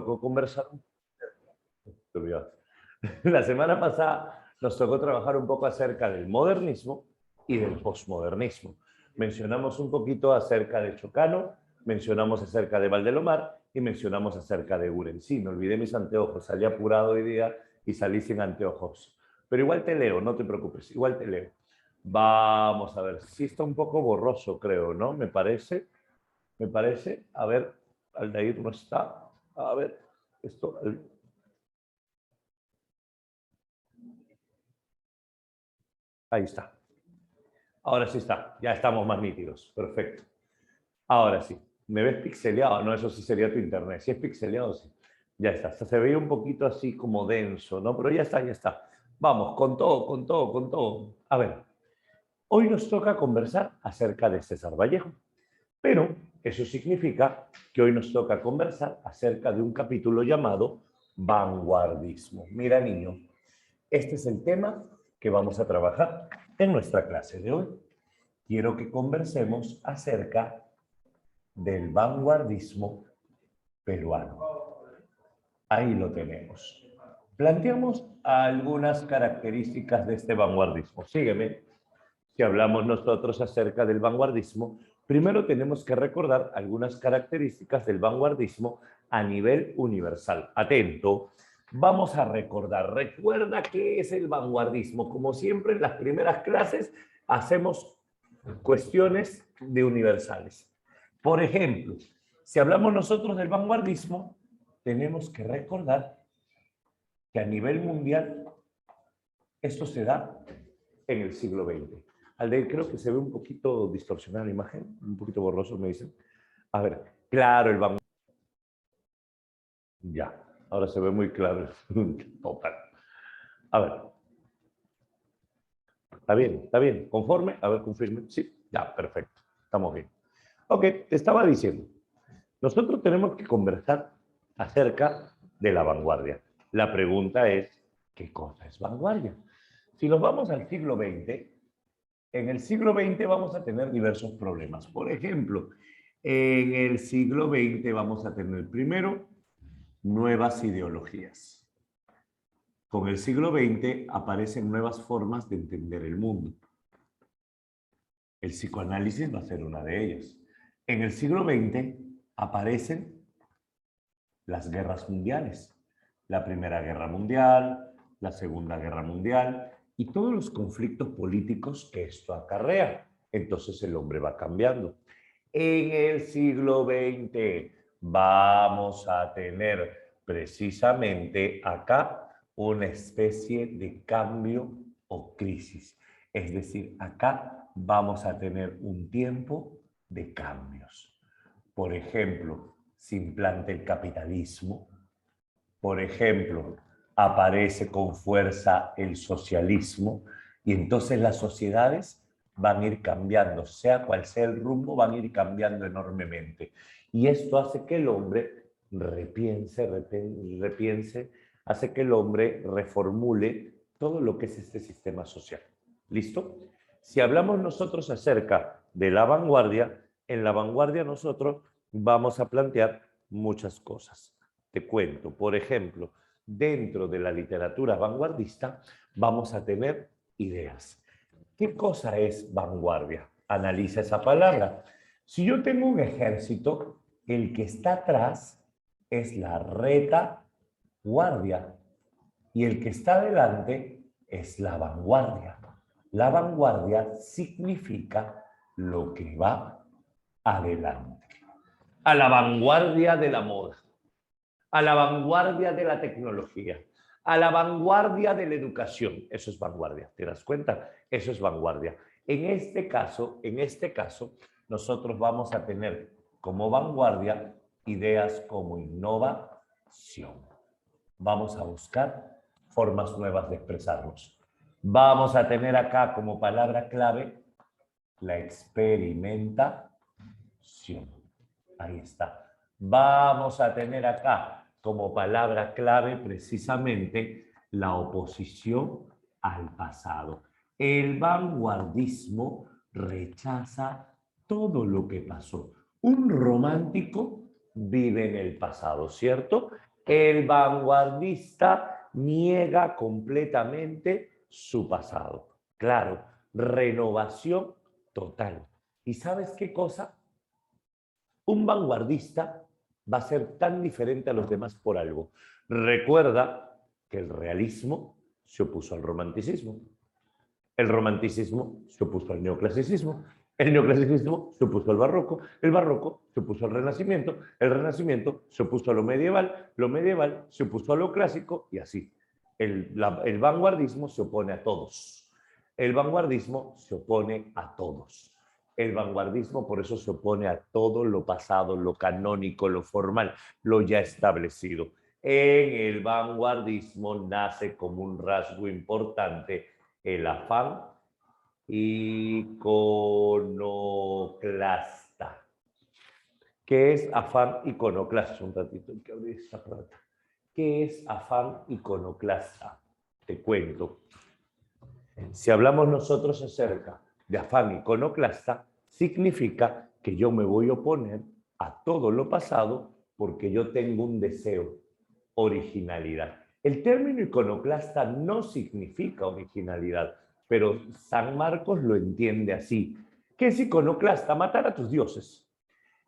tocó conversar. La semana pasada nos tocó trabajar un poco acerca del modernismo y del posmodernismo. Mencionamos un poquito acerca de Chocano, mencionamos acerca de Valdelomar y mencionamos acerca de Uren. Sí, me olvidé mis anteojos, salí apurado hoy día y salí sin anteojos. Pero igual te leo, no te preocupes, igual te leo. Vamos a ver, sí está un poco borroso, creo, ¿no? Me parece. A ver, Aldair no está. A ver, esto... Ahí está. Ahora sí está. Ya estamos más nítidos. Perfecto. Ahora sí. ¿Me ves pixeleado? No, eso sí sería tu internet. Si es pixeleado, sí. Ya está. Se veía un poquito así como denso, ¿no? Pero ya está, ya está. Vamos, con todo, con todo, con todo. A ver, hoy nos toca conversar acerca de César Vallejo. Pero eso significa que hoy nos toca conversar acerca de un capítulo llamado vanguardismo. Mira, niño, este es el tema que vamos a trabajar en nuestra clase de hoy. Quiero que conversemos acerca del vanguardismo peruano. Ahí lo tenemos. Planteamos algunas características de este vanguardismo. Sígueme. Si hablamos nosotros acerca del vanguardismo, primero tenemos que recordar algunas características del vanguardismo a nivel universal. Atento. Vamos a recordar. Recuerda qué es el vanguardismo. Como siempre en las primeras clases hacemos cuestiones de universales. Por ejemplo, si hablamos nosotros del vanguardismo, tenemos que recordar que a nivel mundial esto se da en el siglo XX. Aldeir, creo que se ve un poquito distorsionada la imagen, un poquito borroso, me dicen. A ver, claro, el vanguardismo. Ya, ahora se ve muy claro. Total. A ver. Está bien. ¿Conforme? A ver, confirme. Sí, ya, perfecto. Estamos bien. Ok, te estaba diciendo. Nosotros tenemos que conversar acerca de la vanguardia. La pregunta es, ¿qué cosa es vanguardia? Si nos vamos al siglo XX, en el siglo XX vamos a tener diversos problemas. Por ejemplo, en el siglo XX vamos a tener primero nuevas ideologías. Con el siglo XX aparecen nuevas formas de entender el mundo. El psicoanálisis va a ser una de ellas. En el siglo XX aparecen las guerras mundiales. La Primera Guerra Mundial, la Segunda Guerra Mundial y todos los conflictos políticos que esto acarrea. Entonces el hombre va cambiando. En el siglo XX vamos a tener precisamente acá una especie de cambio o crisis. Es decir, acá vamos a tener un tiempo de cambios. Por ejemplo, se implanta el capitalismo. Por ejemplo, aparece con fuerza el socialismo y entonces las sociedades van a ir cambiando, sea cual sea el rumbo, van a ir cambiando enormemente. Y esto hace que el hombre repiense, hace que el hombre reformule todo lo que es este sistema social. ¿Listo? Si hablamos nosotros acerca de la vanguardia, en la vanguardia nosotros vamos a plantear muchas cosas. Te cuento, por ejemplo, dentro de la literatura vanguardista vamos a tener ideas. ¿Qué cosa es vanguardia? Analiza esa palabra. Si yo tengo un ejército, el que está atrás es la retaguardia y el que está adelante es la vanguardia. La vanguardia significa lo que va adelante. A la vanguardia de la moda, a la vanguardia de la tecnología, a la vanguardia de la educación. Eso es vanguardia, ¿te das cuenta? Eso es vanguardia. En este caso, nosotros vamos a tener como vanguardia ideas como innovación. Vamos a buscar formas nuevas de expresarnos. Vamos a tener acá como palabra clave la experimentación. Ahí está. Vamos a tener acá como palabra clave precisamente la oposición al pasado. El vanguardismo rechaza todo lo que pasó. Un romántico vive en el pasado, ¿cierto? El vanguardista niega completamente su pasado. Claro, renovación total. ¿Y sabes qué cosa? Un vanguardista va a ser tan diferente a los demás por algo. Recuerda que el realismo se opuso al romanticismo. El romanticismo se opuso al neoclasicismo. El neoclasicismo se opuso al barroco. El barroco se opuso al renacimiento. El renacimiento se opuso a lo medieval. Lo medieval se opuso a lo clásico y así. El vanguardismo se opone a todos. El vanguardismo se opone a todos. El vanguardismo por eso se opone a todo lo pasado, lo canónico, lo formal, lo ya establecido. En el vanguardismo nace como un rasgo importante el afán iconoclasta. ¿Qué es afán iconoclasta? Un ratito, hay que abrir esta puerta. ¿Qué es afán iconoclasta? Te cuento. Si hablamos nosotros acerca de afán iconoclasta, significa que yo me voy a oponer a todo lo pasado porque yo tengo un deseo, originalidad. El término iconoclasta no significa originalidad, pero San Marcos lo entiende así. ¿Qué es iconoclasta? Matar a tus dioses.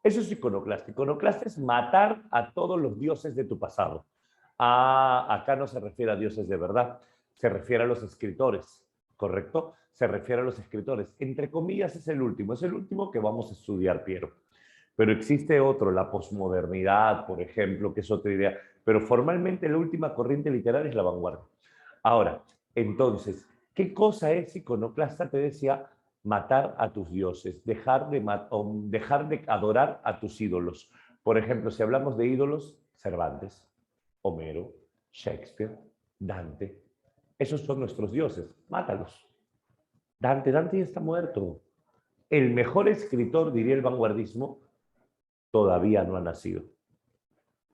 Eso es iconoclasta. Iconoclasta es matar a todos los dioses de tu pasado. Acá no se refiere a dioses de verdad, se refiere a los escritores, ¿correcto? Se refiere a los escritores. Entre comillas es el último que vamos a estudiar, Piero. Pero existe otro, la posmodernidad, por ejemplo, que es otra idea. Pero formalmente la última corriente literaria es la vanguardia. Ahora, entonces, ¿qué cosa es iconoclasta? Te decía, matar a tus dioses, dejar de adorar a tus ídolos. Por ejemplo, si hablamos de ídolos, Cervantes, Homero, Shakespeare, Dante. Esos son nuestros dioses, mátalos. Dante ya está muerto. El mejor escritor, diría el vanguardismo, todavía no ha nacido.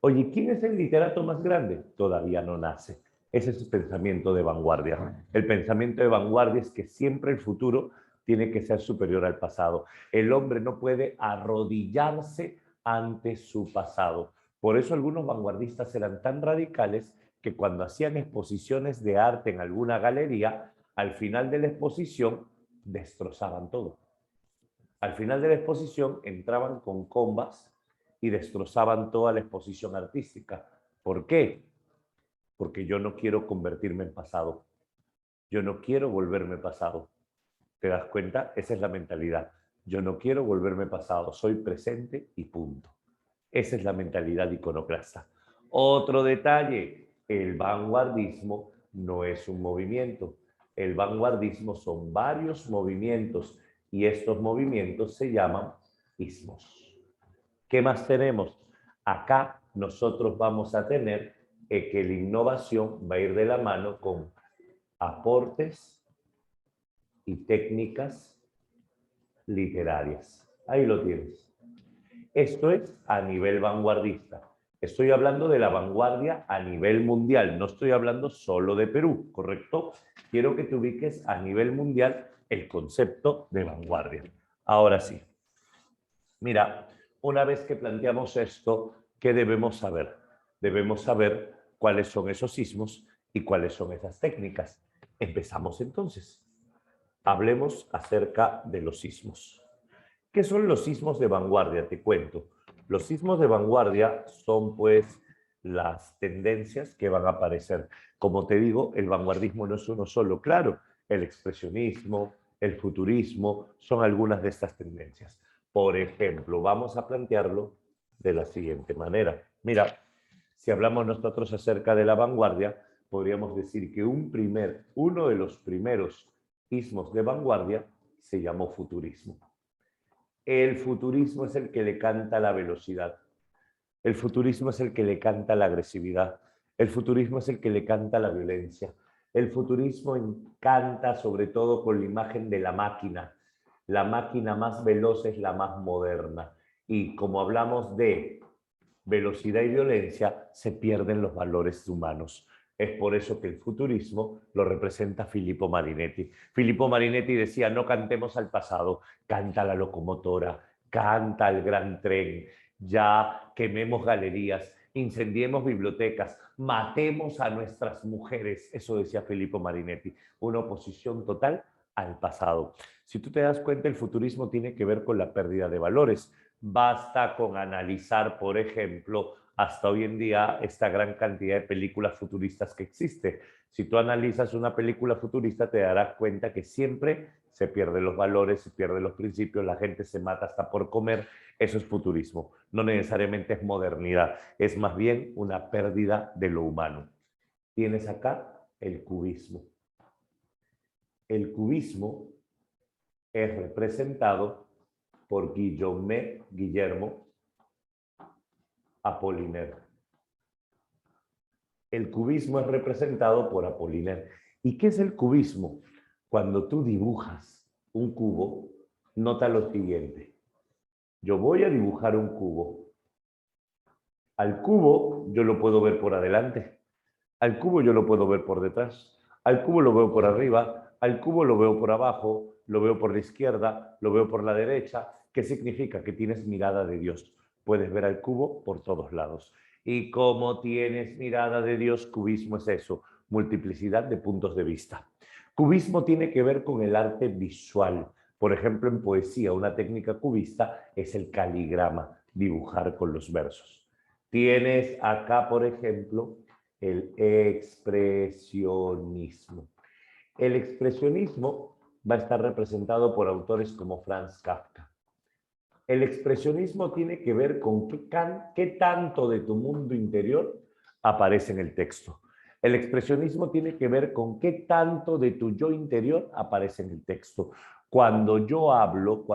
Oye, ¿quién es el literato más grande? Todavía no nace. Ese es el pensamiento de vanguardia. El pensamiento de vanguardia es que siempre el futuro tiene que ser superior al pasado. El hombre no puede arrodillarse ante su pasado. Por eso algunos vanguardistas eran tan radicales que cuando hacían exposiciones de arte en alguna galería, al final de la exposición destrozaban todo. Al final de la exposición entraban con combas y destrozaban toda la exposición artística. ¿Por qué? Porque yo no quiero convertirme en pasado. Yo no quiero volverme pasado. ¿Te das cuenta? Esa es la mentalidad. Yo no quiero volverme pasado, soy presente y punto. Esa es la mentalidad iconoclasta. Otro detalle, el vanguardismo no es un movimiento. El vanguardismo son varios movimientos y estos movimientos se llaman ismos. ¿Qué más tenemos? Acá nosotros vamos a tener que la innovación va a ir de la mano con aportes y técnicas literarias. Ahí lo tienes. Esto es a nivel vanguardista. Estoy hablando de la vanguardia a nivel mundial, no estoy hablando solo de Perú, ¿correcto? Quiero que te ubiques a nivel mundial el concepto de vanguardia. Ahora sí. Mira, una vez que planteamos esto, ¿qué debemos saber? Debemos saber cuáles son esos sismos y cuáles son esas técnicas. Empezamos entonces. Hablemos acerca de los sismos. ¿Qué son los sismos de vanguardia? Te cuento. Los sismos de vanguardia son, pues, las tendencias que van a aparecer. Como te digo, el vanguardismo no es uno solo. Claro, el expresionismo, el futurismo, son algunas de estas tendencias. Por ejemplo, vamos a plantearlo de la siguiente manera. Mira, si hablamos nosotros acerca de la vanguardia, podríamos decir que uno de los primeros sismos de vanguardia se llamó futurismo. El futurismo es el que le canta la velocidad. El futurismo es el que le canta la agresividad. El futurismo es el que le canta la violencia. El futurismo encanta sobre todo con la imagen de la máquina. La máquina más veloz es la más moderna. Y como hablamos de velocidad y violencia, se pierden los valores humanos. Es por eso que el futurismo lo representa Filippo Marinetti. Filippo Marinetti decía, no cantemos al pasado, canta la locomotora, canta el gran tren, ya quememos galerías, incendiemos bibliotecas, matemos a nuestras mujeres. Eso decía Filippo Marinetti, una oposición total al pasado. Si tú te das cuenta, el futurismo tiene que ver con la pérdida de valores. Basta con analizar, por ejemplo, hasta hoy en día esta gran cantidad de películas futuristas que existe. Si tú analizas una película futurista, te darás cuenta que siempre se pierden los valores, se pierden los principios, la gente se mata hasta por comer. Eso es futurismo. No necesariamente es modernidad, es más bien una pérdida de lo humano. Tienes acá el cubismo. El cubismo es representado por Guillermo Apollinaire. El cubismo es representado por Apollinaire. ¿Y qué es el cubismo? Cuando tú dibujas un cubo, nota lo siguiente. Yo voy a dibujar un cubo. Al cubo yo lo puedo ver por adelante. Al cubo yo lo puedo ver por detrás. Al cubo lo veo por arriba. Al cubo lo veo por abajo. Lo veo por la izquierda. Lo veo por la derecha. ¿Qué significa? Que tienes mirada de Dios. Puedes ver al cubo por todos lados. Y como tienes mirada de Dios, cubismo es eso, multiplicidad de puntos de vista. Cubismo tiene que ver con el arte visual. Por ejemplo, en poesía, una técnica cubista es el caligrama, dibujar con los versos. Tienes acá, por ejemplo, el expresionismo. El expresionismo va a estar representado por autores como Franz Kafka. El expresionismo tiene que ver con qué tanto de tu mundo interior aparece en el texto. El expresionismo tiene que ver con qué tanto de tu yo interior aparece en el texto. Cuando yo hablo,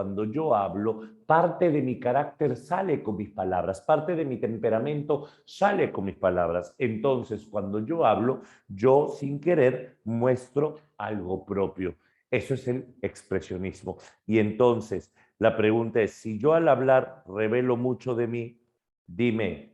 parte de mi carácter sale con mis palabras, parte de mi temperamento sale con mis palabras. Entonces, cuando yo hablo, yo sin querer muestro algo propio. Eso es el expresionismo. Y entonces, la pregunta es, si yo al hablar revelo mucho de mí, dime,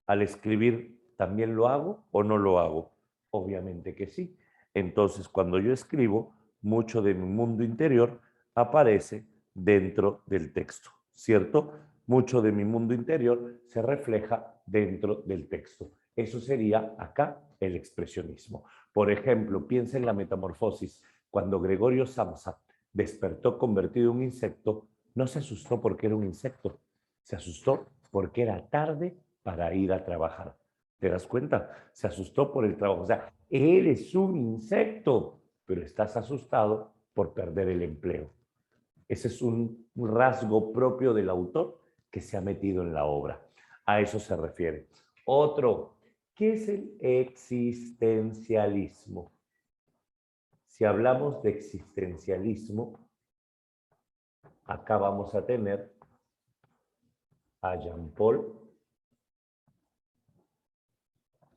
¿al escribir también lo hago o no lo hago? Obviamente que sí. Entonces, cuando yo escribo, mucho de mi mundo interior aparece dentro del texto, ¿cierto? Mucho de mi mundo interior se refleja dentro del texto. Eso sería acá el expresionismo. Por ejemplo, piensa en la metamorfosis. Cuando Gregorio Samsa despertó convertido en un insecto, no se asustó porque era un insecto, se asustó porque era tarde para ir a trabajar. ¿Te das cuenta? Se asustó por el trabajo. O sea, eres un insecto, pero estás asustado por perder el empleo. Ese es un rasgo propio del autor que se ha metido en la obra. A eso se refiere. Otro, ¿qué es el existencialismo? Si hablamos de existencialismo, acá vamos a tener a Jean-Paul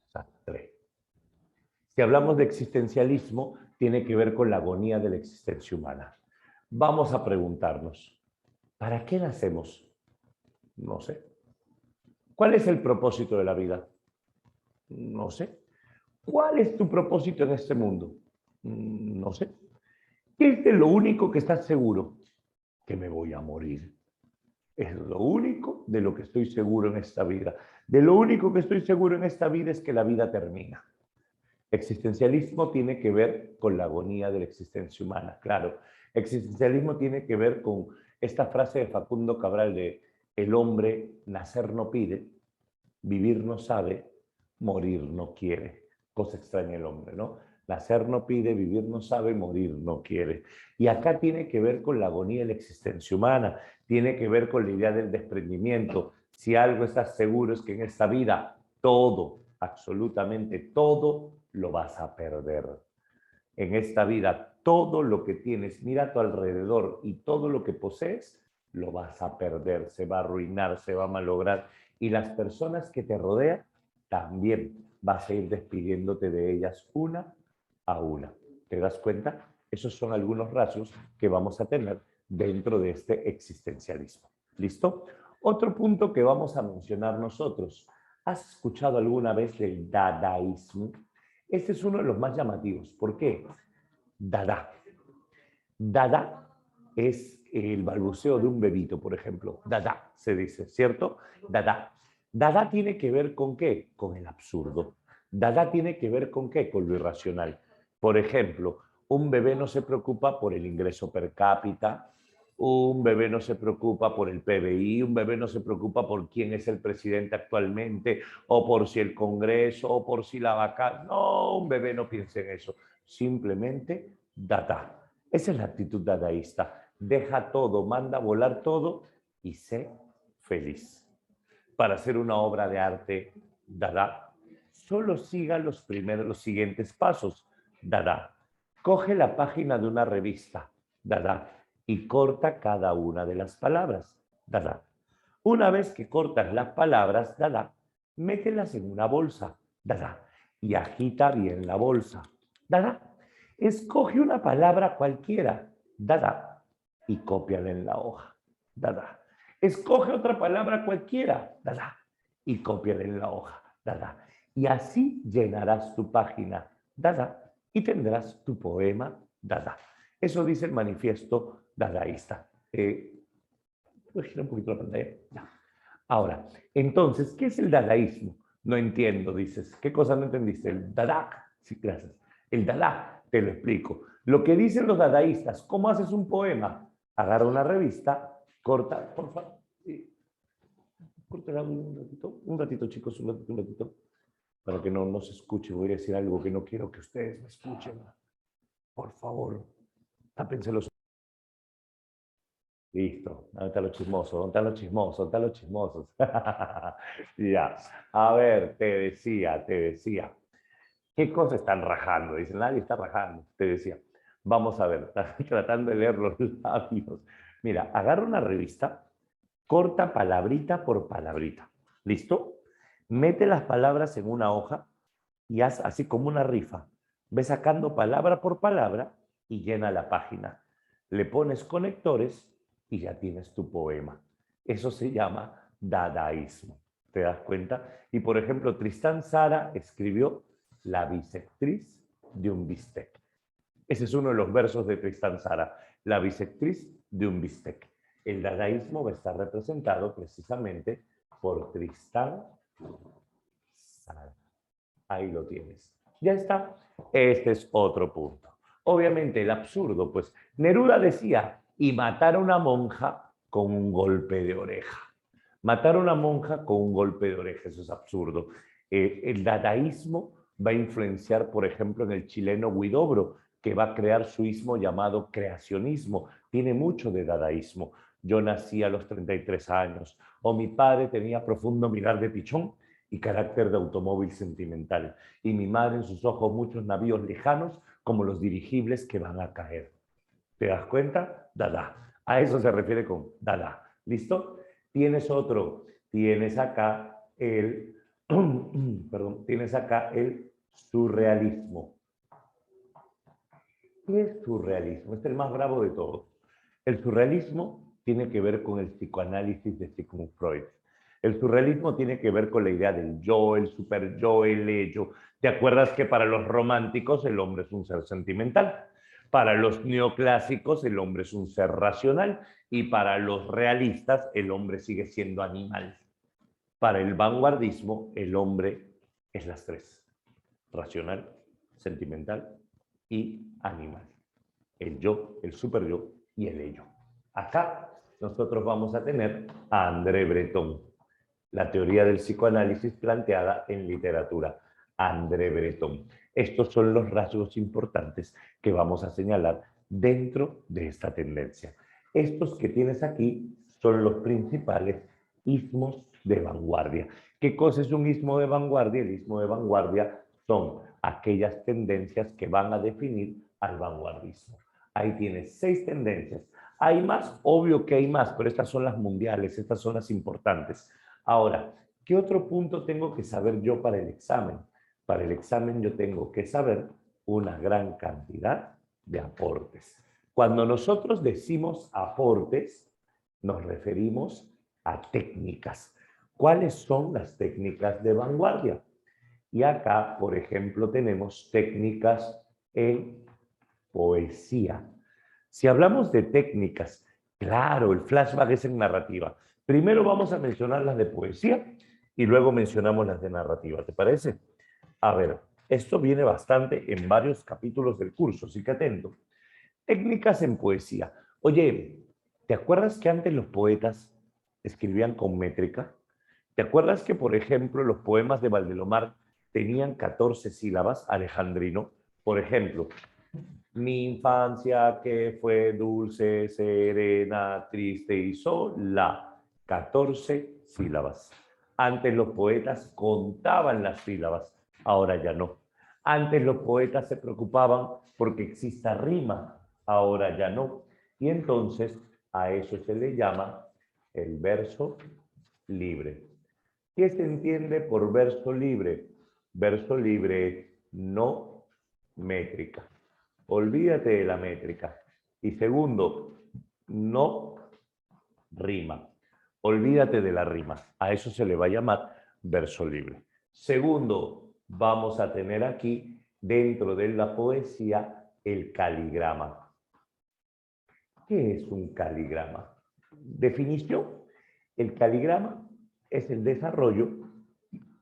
Sartre. Si hablamos de existencialismo, tiene que ver con la agonía de la existencia humana. Vamos a preguntarnos, ¿para qué nacemos? No sé. ¿Cuál es el propósito de la vida? No sé. ¿Cuál es tu propósito en este mundo? No sé. ¿Qué es de lo único que estás seguro? Que me voy a morir. Es lo único de lo que estoy seguro en esta vida. De lo único que estoy seguro en esta vida es que la vida termina. Existencialismo tiene que ver con la agonía de la existencia humana, claro. Existencialismo tiene que ver con esta frase de Facundo Cabral de el hombre nacer no pide, vivir no sabe, morir no quiere. Cosa extraña el hombre, ¿no? Nacer no pide, vivir no sabe, morir no quiere. Y acá tiene que ver con la agonía de la existencia humana, tiene que ver con la idea del desprendimiento. Si algo estás seguro es que en esta vida todo, absolutamente todo, lo vas a perder. En esta vida todo lo que tienes, mira a tu alrededor y todo lo que posees, lo vas a perder, se va a arruinar, se va a malograr. Y las personas que te rodean, también vas a ir despidiéndote de ellas una a una. ¿Te das cuenta? Esos son algunos rasgos que vamos a tener dentro de este existencialismo. ¿Listo? Otro punto que vamos a mencionar nosotros. ¿Has escuchado alguna vez del dadaísmo? Este es uno de los más llamativos. ¿Por qué? Dada. Dada es el balbuceo de un bebito, por ejemplo. Dada, se dice, ¿cierto? Dada. Dada tiene que ver con qué? Con el absurdo. Dada tiene que ver con qué? Con lo irracional. Por ejemplo, un bebé no se preocupa por el ingreso per cápita, un bebé no se preocupa por el PBI, un bebé no se preocupa por quién es el presidente actualmente, o por si el Congreso, o por si la vaca. No, un bebé no piensa en eso. Simplemente dada. Esa es la actitud dadaísta. Deja todo, manda a volar todo y sé feliz. Para hacer una obra de arte, dada, solo siga los siguientes pasos, dada. Coge la página de una revista, dada, y corta cada una de las palabras, dada. Una vez que cortas las palabras, dada, mételas en una bolsa, dada, y agita bien la bolsa, dada. Escoge una palabra cualquiera, dada, y cópiala en la hoja, dada. Escoge otra palabra cualquiera, dada, y cópiala en la hoja, dada. Y así llenarás tu página, dada, y tendrás tu poema, dada. Eso dice el manifiesto dadaísta. ¿Puedes girar un poquito la pantalla? Ya. Ahora, entonces, ¿qué es el dadaísmo? No entiendo, dices. ¿Qué cosa no entendiste? El dada. Sí, gracias. El dada, te lo explico. Lo que dicen los dadaístas, ¿cómo haces un poema? Agarra una revista, corta, por favor. Corta el audio un ratito, chicos, un ratito, para que no se escuche. Voy a decir algo que no quiero que ustedes me escuchen. Por favor, tápense los. Listo, ¿dónde están los chismosos? ¿Dónde están los chismosos? ¿Dónde están los chismosos? Ya, a ver, te decía. ¿Qué cosas están rajando? Dicen, nadie está rajando. Te decía, vamos a ver, tratando de leer los labios. Mira, agarra una revista, corta palabrita por palabrita. ¿Listo? Mete las palabras en una hoja y haz así como una rifa. Ve sacando palabra por palabra y llena la página. Le pones conectores y ya tienes tu poema. Eso se llama dadaísmo. ¿Te das cuenta? Y por ejemplo, Tristán Tzara escribió La bisectriz de un bistec. Ese es uno de los versos de Tristán Tzara, La bisectriz de un bistec. El dadaísmo va a estar representado precisamente por Tristán Tzara. Ahí lo tienes. Ya está. Este es otro punto. Obviamente el absurdo, pues Neruda decía, y matar a una monja con un golpe de oreja. Matar a una monja con un golpe de oreja, eso es absurdo. El dadaísmo va a influenciar, por ejemplo, en el chileno Huidobro, que va a crear su ismo llamado creacionismo. Tiene mucho de dadaísmo. Yo nací a los 33 años, o mi padre tenía profundo mirar de pichón y carácter de automóvil sentimental, y mi madre en sus ojos muchos navíos lejanos como los dirigibles que van a caer. ¿Te das cuenta? Dada. A eso se refiere con dada. ¿Listo? Tienes otro. Tienes acá el, perdón, tienes acá el surrealismo. ¿Qué es surrealismo? Este es el más bravo de todos. El surrealismo tiene que ver con el psicoanálisis de Sigmund Freud. El surrealismo tiene que ver con la idea del yo, el super yo, el ello. ¿Te acuerdas que para los románticos el hombre es un ser sentimental? Para los neoclásicos el hombre es un ser racional y para los realistas el hombre sigue siendo animal. Para el vanguardismo el hombre es las tres: racional, sentimental y animal. El yo, el super yo y el ello. Acá nosotros vamos a tener a André Breton, la teoría del psicoanálisis planteada en literatura. André Breton. Estos son los rasgos importantes que vamos a señalar dentro de esta tendencia. Estos que tienes aquí son los principales ismos de vanguardia. ¿Qué cosa es un ismo de vanguardia? El ismo de vanguardia son aquellas tendencias que van a definir al vanguardismo. Ahí tienes 6 tendencias. Hay más, obvio que hay más, pero estas son las mundiales, estas son las importantes. Ahora, ¿qué otro punto tengo que saber yo para el examen? Para el examen yo tengo que saber una gran cantidad de aportes. Cuando nosotros decimos aportes, nos referimos a técnicas. ¿Cuáles son las técnicas de vanguardia? Y acá, por ejemplo, tenemos técnicas en poesía. Si hablamos de técnicas, claro, el flashback es en narrativa. Primero vamos a mencionar las de poesía y luego mencionamos las de narrativa, ¿te parece? A ver, esto viene bastante en varios capítulos del curso, así que atento. Técnicas en poesía. Oye, ¿te acuerdas que antes los poetas escribían con métrica? ¿Te acuerdas que, por ejemplo, los poemas de Valdelomar tenían 14 sílabas, alejandrino? Por ejemplo, mi infancia que fue dulce, serena, triste y sola. 14 sílabas. Antes los poetas contaban las sílabas, ahora ya no. Antes los poetas se preocupaban porque exista rima, ahora ya no. Y entonces a eso se le llama el verso libre. ¿Qué se entiende por verso libre? Verso libre no métrica. Olvídate de la métrica. Y segundo, no rima. Olvídate de la rima. A eso se le va a llamar verso libre. Segundo, vamos a tener aquí, dentro de la poesía, el caligrama. ¿Qué es un caligrama? Definición. El caligrama es el desarrollo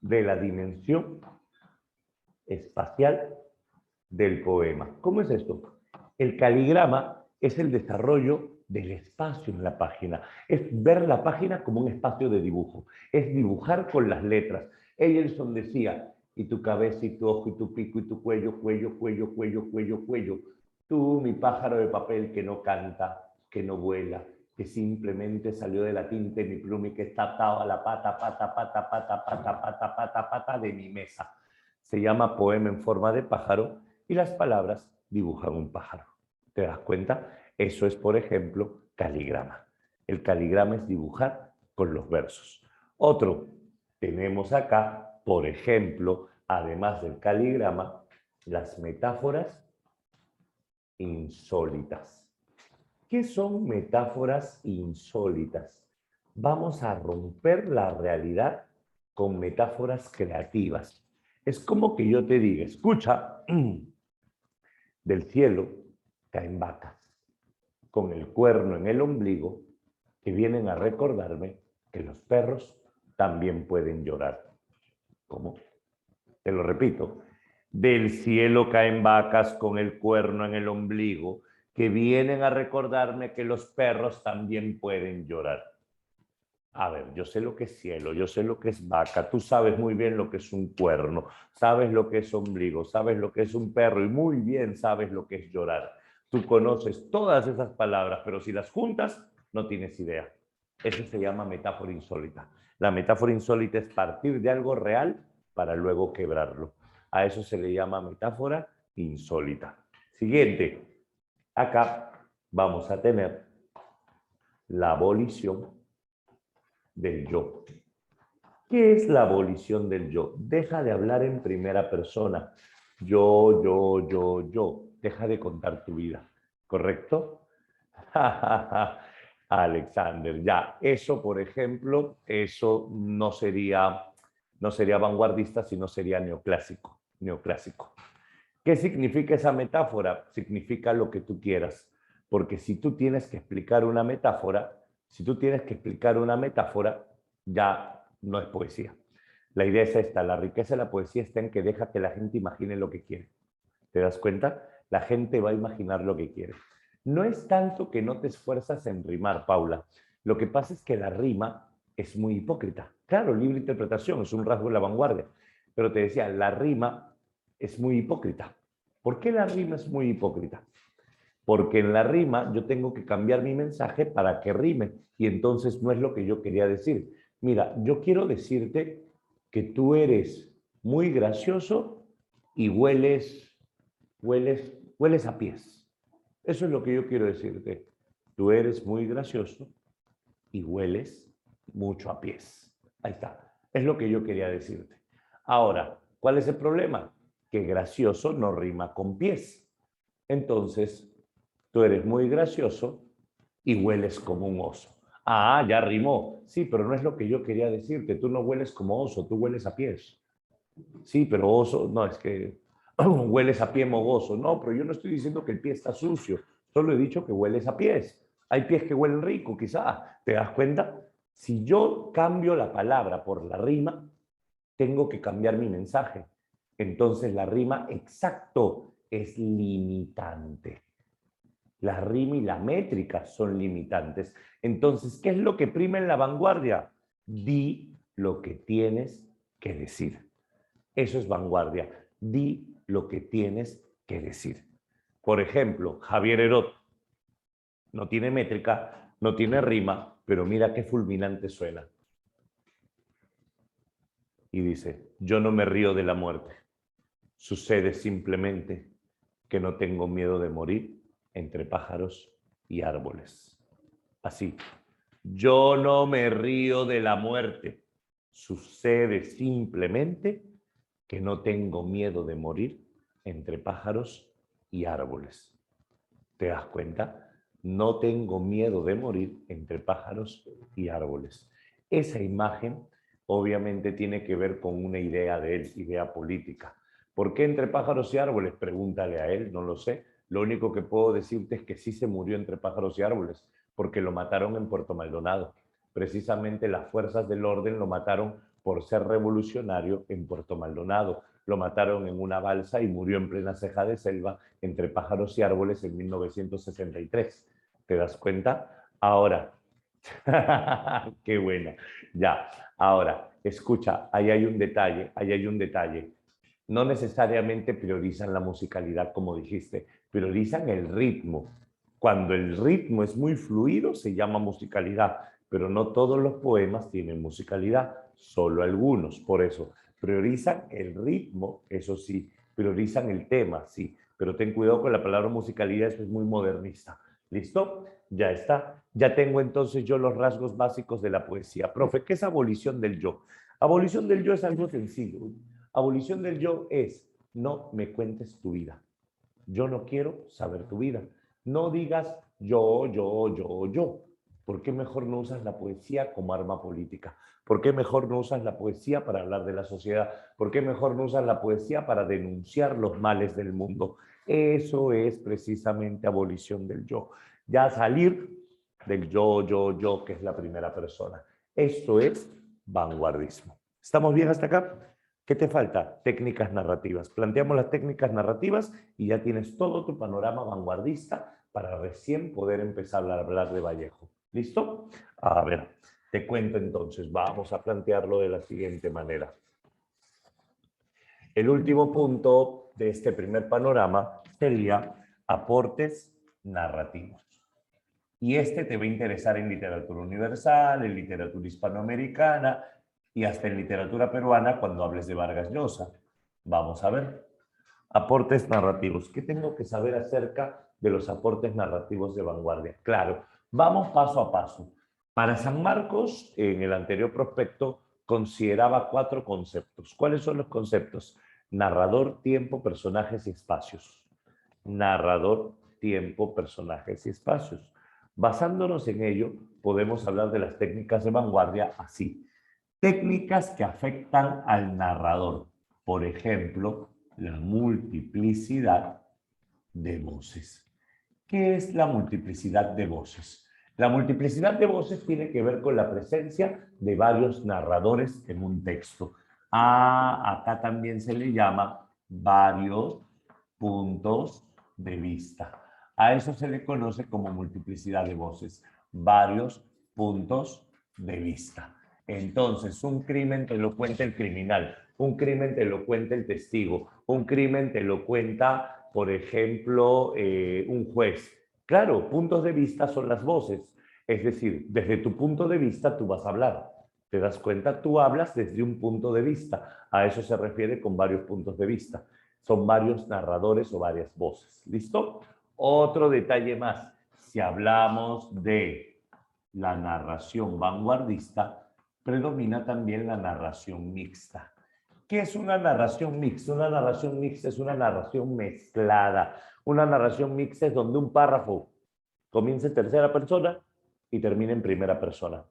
de la dimensión espacial del poema. ¿Cómo es esto? El caligrama es el desarrollo del espacio en la página. Es ver la página como un espacio de dibujo. Es dibujar con las letras. Eyelson decía, y tu cabeza y tu ojo y tu pico y tu cuello, cuello, cuello, cuello, cuello, cuello. Tú, mi pájaro de papel que no canta, que no vuela, que simplemente salió de la tinta y mi pluma y que está atado a la pata, pata, pata, pata, pata, pata, pata, pata de mi mesa. Se llama poema en forma de pájaro y las palabras dibujan un pájaro. ¿Te das cuenta? Eso es, por ejemplo, caligrama. El caligrama es dibujar con los versos. Otro, tenemos acá, por ejemplo, además del caligrama, las metáforas insólitas. ¿Qué son metáforas insólitas? Vamos a romper la realidad con metáforas creativas. Es como que yo te diga, escucha, del cielo caen vacas con el cuerno en el ombligo que vienen a recordarme que los perros también pueden llorar. ¿Cómo? Te lo repito. Del cielo caen vacas con el cuerno en el ombligo que vienen a recordarme que los perros también pueden llorar. A ver, yo sé lo que es cielo, yo sé lo que es vaca, tú sabes muy bien lo que es un cuerno, sabes lo que es ombligo, sabes lo que es un perro y muy bien sabes lo que es llorar. Tú conoces todas esas palabras, pero si las juntas, no tienes idea. Eso se llama metáfora insólita. La metáfora insólita es partir de algo real para luego quebrarlo. A eso se le llama metáfora insólita. Siguiente. Acá vamos a tener la abolición del yo. ¿Qué es la abolición del yo? Deja de hablar en primera persona. Yo. Deja de contar tu vida. ¿Correcto? Alexander, ya. Eso, por ejemplo, eso no sería vanguardista, sino sería neoclásico. Neoclásico. ¿Qué significa esa metáfora? Significa lo que tú quieras. Porque si tú tienes que explicar una metáfora, ya no es poesía. La idea es esta, la riqueza de la poesía está en que deja que la gente imagine lo que quiere. ¿Te das cuenta? La gente va a imaginar lo que quiere. No es tanto que no te esfuerzas en rimar, Paula. Lo que pasa es que la rima es muy hipócrita. Claro, libre interpretación es un rasgo de la vanguardia. Pero te decía, la rima es muy hipócrita. ¿Por qué la rima es muy hipócrita? Porque en la rima yo tengo que cambiar mi mensaje para que rime y entonces no es lo que yo quería decir. Mira, yo quiero decirte que tú eres muy gracioso y hueles a pies. Eso es lo que yo quiero decirte. Tú eres muy gracioso y hueles mucho a pies. Ahí está. Es lo que yo quería decirte. Ahora, ¿cuál es el problema? Que gracioso no rima con pies. Entonces, tú eres muy gracioso y hueles como un oso. Ah, ya rimó. Sí, pero no es lo que yo quería decirte. Tú no hueles como oso, tú hueles a pies. Sí, pero oso, no, es que hueles a pie mogoso. No, pero yo no estoy diciendo que el pie está sucio. Solo he dicho que hueles a pies. Hay pies que huelen rico, quizá. ¿Te das cuenta? Si yo cambio la palabra por la rima, tengo que cambiar mi mensaje. Entonces la rima exacto es limitante. La rima y la métrica son limitantes. Entonces, ¿qué es lo que prima en la vanguardia? Di lo que tienes que decir. Eso es vanguardia. Di lo que tienes que decir. Por ejemplo, Javier Herot no tiene métrica, no tiene rima, pero mira qué fulminante suena. Y dice, yo no me río de la muerte. Sucede simplemente que no tengo miedo de morir entre pájaros y árboles. Así, yo no me río de la muerte. Sucede simplemente que no tengo miedo de morir entre pájaros y árboles. ¿Te das cuenta? No tengo miedo de morir entre pájaros y árboles. Esa imagen obviamente tiene que ver con una idea de él, idea política. ¿Por qué entre pájaros y árboles? Pregúntale a él, no lo sé. Lo único que puedo decirte es que sí se murió entre pájaros y árboles, porque lo mataron en Puerto Maldonado. Precisamente las fuerzas del orden lo mataron por ser revolucionario en Puerto Maldonado. Lo mataron en una balsa y murió en plena ceja de selva entre pájaros y árboles en 1963. ¿Te das cuenta? Ahora, qué buena. Ya, ahora, escucha, ahí hay un detalle. No necesariamente priorizan la musicalidad, como dijiste, priorizan el ritmo. Cuando el ritmo es muy fluido, se llama musicalidad, pero no todos los poemas tienen musicalidad, solo algunos. Por eso, priorizan el ritmo, eso sí, priorizan el tema, sí, pero ten cuidado con la palabra musicalidad, eso es muy modernista. ¿Listo? Ya está. Ya tengo entonces yo los rasgos básicos de la poesía. Profe, ¿qué es abolición del yo? Abolición del yo es algo sencillo. Abolición del yo es, no me cuentes tu vida. Yo no quiero saber tu vida. No digas yo. ¿Por qué mejor no usas la poesía como arma política? ¿Por qué mejor no usas la poesía para hablar de la sociedad? ¿Por qué mejor no usas la poesía para denunciar los males del mundo? Eso es precisamente abolición del yo. Ya salir del yo, que es la primera persona. Esto es vanguardismo. ¿Estamos bien hasta acá? ¿Qué te falta? Técnicas narrativas. Planteamos las técnicas narrativas y ya tienes todo tu panorama vanguardista para recién poder empezar a hablar de Vallejo. ¿Listo? A ver, te cuento entonces. Vamos a plantearlo de la siguiente manera. El último punto de este primer panorama sería aportes narrativos. Y este te va a interesar en literatura universal, en literatura hispanoamericana y hasta en literatura peruana cuando hables de Vargas Llosa. Vamos a ver. Aportes narrativos. ¿Qué tengo que saber acerca de los aportes narrativos de vanguardia? Claro, vamos paso a paso. Para San Marcos, en el anterior prospecto, consideraba 4 conceptos. ¿Cuáles son los conceptos? Narrador, tiempo, personajes y espacios. Narrador, tiempo, personajes y espacios. Basándonos en ello, podemos hablar de las técnicas de vanguardia así. Técnicas que afectan al narrador. Por ejemplo, la multiplicidad de voces. ¿Qué es la multiplicidad de voces? La multiplicidad de voces tiene que ver con la presencia de varios narradores en un texto. Acá también se le llama varios puntos de vista. A eso se le conoce como multiplicidad de voces, varios puntos de vista. Entonces, un crimen te lo cuenta el criminal, un crimen te lo cuenta el testigo, un crimen te lo cuenta, por ejemplo, un juez. Claro, puntos de vista son las voces. Es decir, desde tu punto de vista tú vas a hablar. ¿Te das cuenta? Tú hablas desde un punto de vista. A eso se refiere con varios puntos de vista. Son varios narradores o varias voces. ¿Listo? Otro detalle más. Si hablamos de la narración vanguardista, predomina también la narración mixta. ¿Qué es una narración mixta? Una narración mixta es una narración mezclada. Una narración mixta es donde un párrafo comienza en tercera persona y termina en primera persona.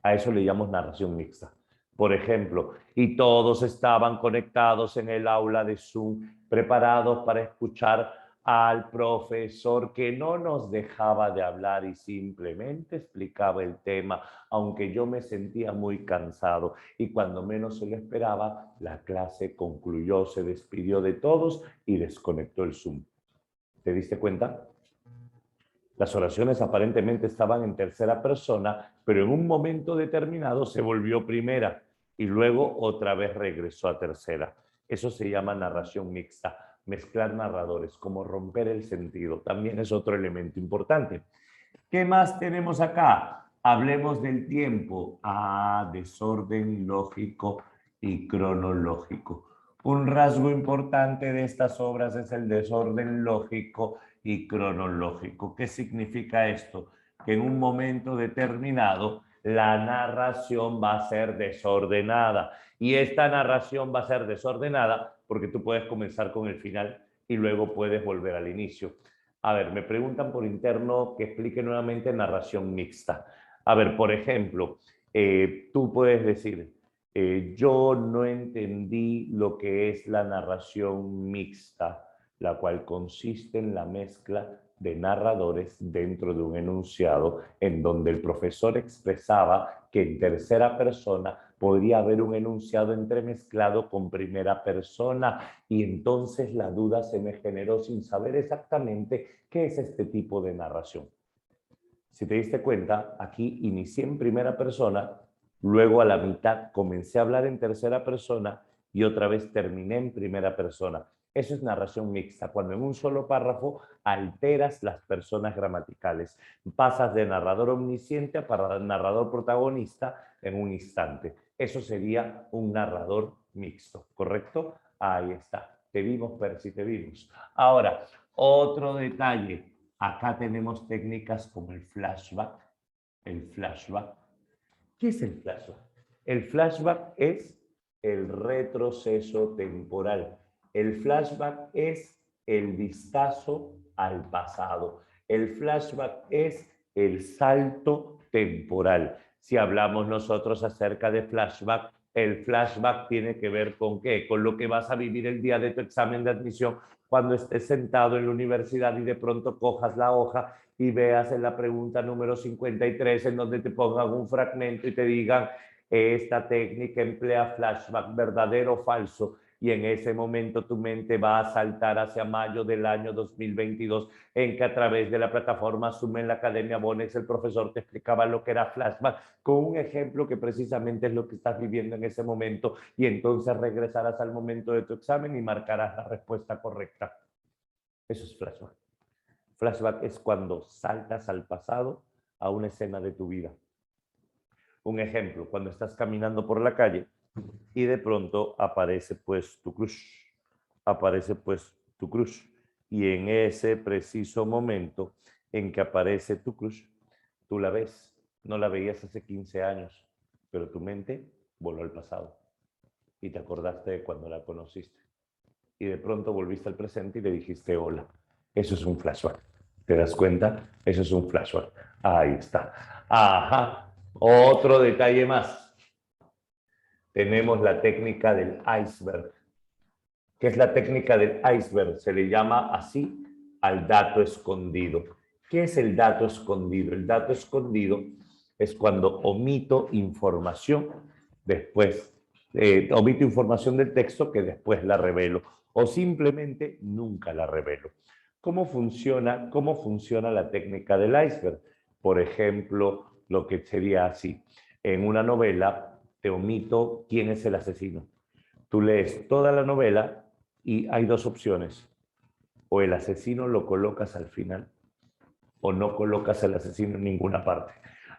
A eso le llamamos narración mixta. Por ejemplo, y todos estaban conectados en el aula de Zoom, preparados para escuchar al profesor que no nos dejaba de hablar y simplemente explicaba el tema, aunque yo me sentía muy cansado. Y cuando menos se lo esperaba, la clase concluyó, se despidió de todos y desconectó el Zoom. ¿Te diste cuenta? Las oraciones aparentemente estaban en tercera persona, pero en un momento determinado se volvió primera y luego otra vez regresó a tercera. Eso se llama narración mixta, mezclar narradores, como romper el sentido. También es otro elemento importante. ¿Qué más tenemos acá? Hablemos del tiempo. Desorden lógico y cronológico. Un rasgo importante de estas obras es el desorden lógico y cronológico. ¿Qué significa esto? Que en un momento determinado la narración va a ser desordenada. Y esta narración va a ser desordenada porque tú puedes comenzar con el final y luego puedes volver al inicio. A ver, me preguntan por interno que explique nuevamente narración mixta. A ver, por ejemplo, tú puedes decir, yo no entendí lo que es la narración mixta, la cual consiste en la mezcla de narradores dentro de un enunciado en donde el profesor expresaba que en tercera persona podría haber un enunciado entremezclado con primera persona y entonces la duda se me generó sin saber exactamente qué es este tipo de narración. Si te diste cuenta, aquí inicié en primera persona, luego a la mitad comencé a hablar en tercera persona y otra vez terminé en primera persona. Eso es narración mixta, cuando en un solo párrafo alteras las personas gramaticales. Pasas de narrador omnisciente a narrador protagonista en un instante. Eso sería un narrador mixto, ¿correcto? Ahí está. Te vimos, Percy, te vimos. Ahora, otro detalle. Acá tenemos técnicas como el flashback. El flashback. ¿Qué es el flashback? El flashback es el retroceso temporal. El flashback es el vistazo al pasado. El flashback es el salto temporal. Si hablamos nosotros acerca de flashback, el flashback tiene que ver con qué? Con lo que vas a vivir el día de tu examen de admisión cuando estés sentado en la universidad y de pronto cojas la hoja y veas en la pregunta número 53 en donde te pongan un fragmento y te digan esta técnica emplea flashback, verdadero o falso, y en ese momento tu mente va a saltar hacia mayo del año 2022 en que a través de la plataforma Zoom en la Academia Bonex el profesor te explicaba lo que era flashback con un ejemplo que precisamente es lo que estás viviendo en ese momento y entonces regresarás al momento de tu examen y marcarás la respuesta correcta. Eso es flashback. Flashback es cuando saltas al pasado a una escena de tu vida. Un ejemplo, cuando estás caminando por la calle y de pronto aparece pues tu crush, aparece pues tu crush. Y en ese preciso momento en que aparece tu crush, tú la ves, no la veías hace 15 años, pero tu mente voló al pasado y te acordaste de cuando la conociste. Y de pronto volviste al presente y le dijiste hola. Eso es un flashback. ¿Te das cuenta? Eso es un flashback. Ahí está. Ajá. Otro detalle más. Tenemos la técnica del iceberg. ¿Qué es la técnica del iceberg? Se le llama así al dato escondido. ¿Qué es el dato escondido? El dato escondido es cuando omito información después, omito información del texto que después la revelo o simplemente nunca la revelo. ¿Cómo funciona la técnica del iceberg? Por ejemplo, lo que sería así. En una novela te omito quién es el asesino. Tú lees toda la novela y hay dos opciones. O el asesino lo colocas al final o no colocas al asesino en ninguna parte.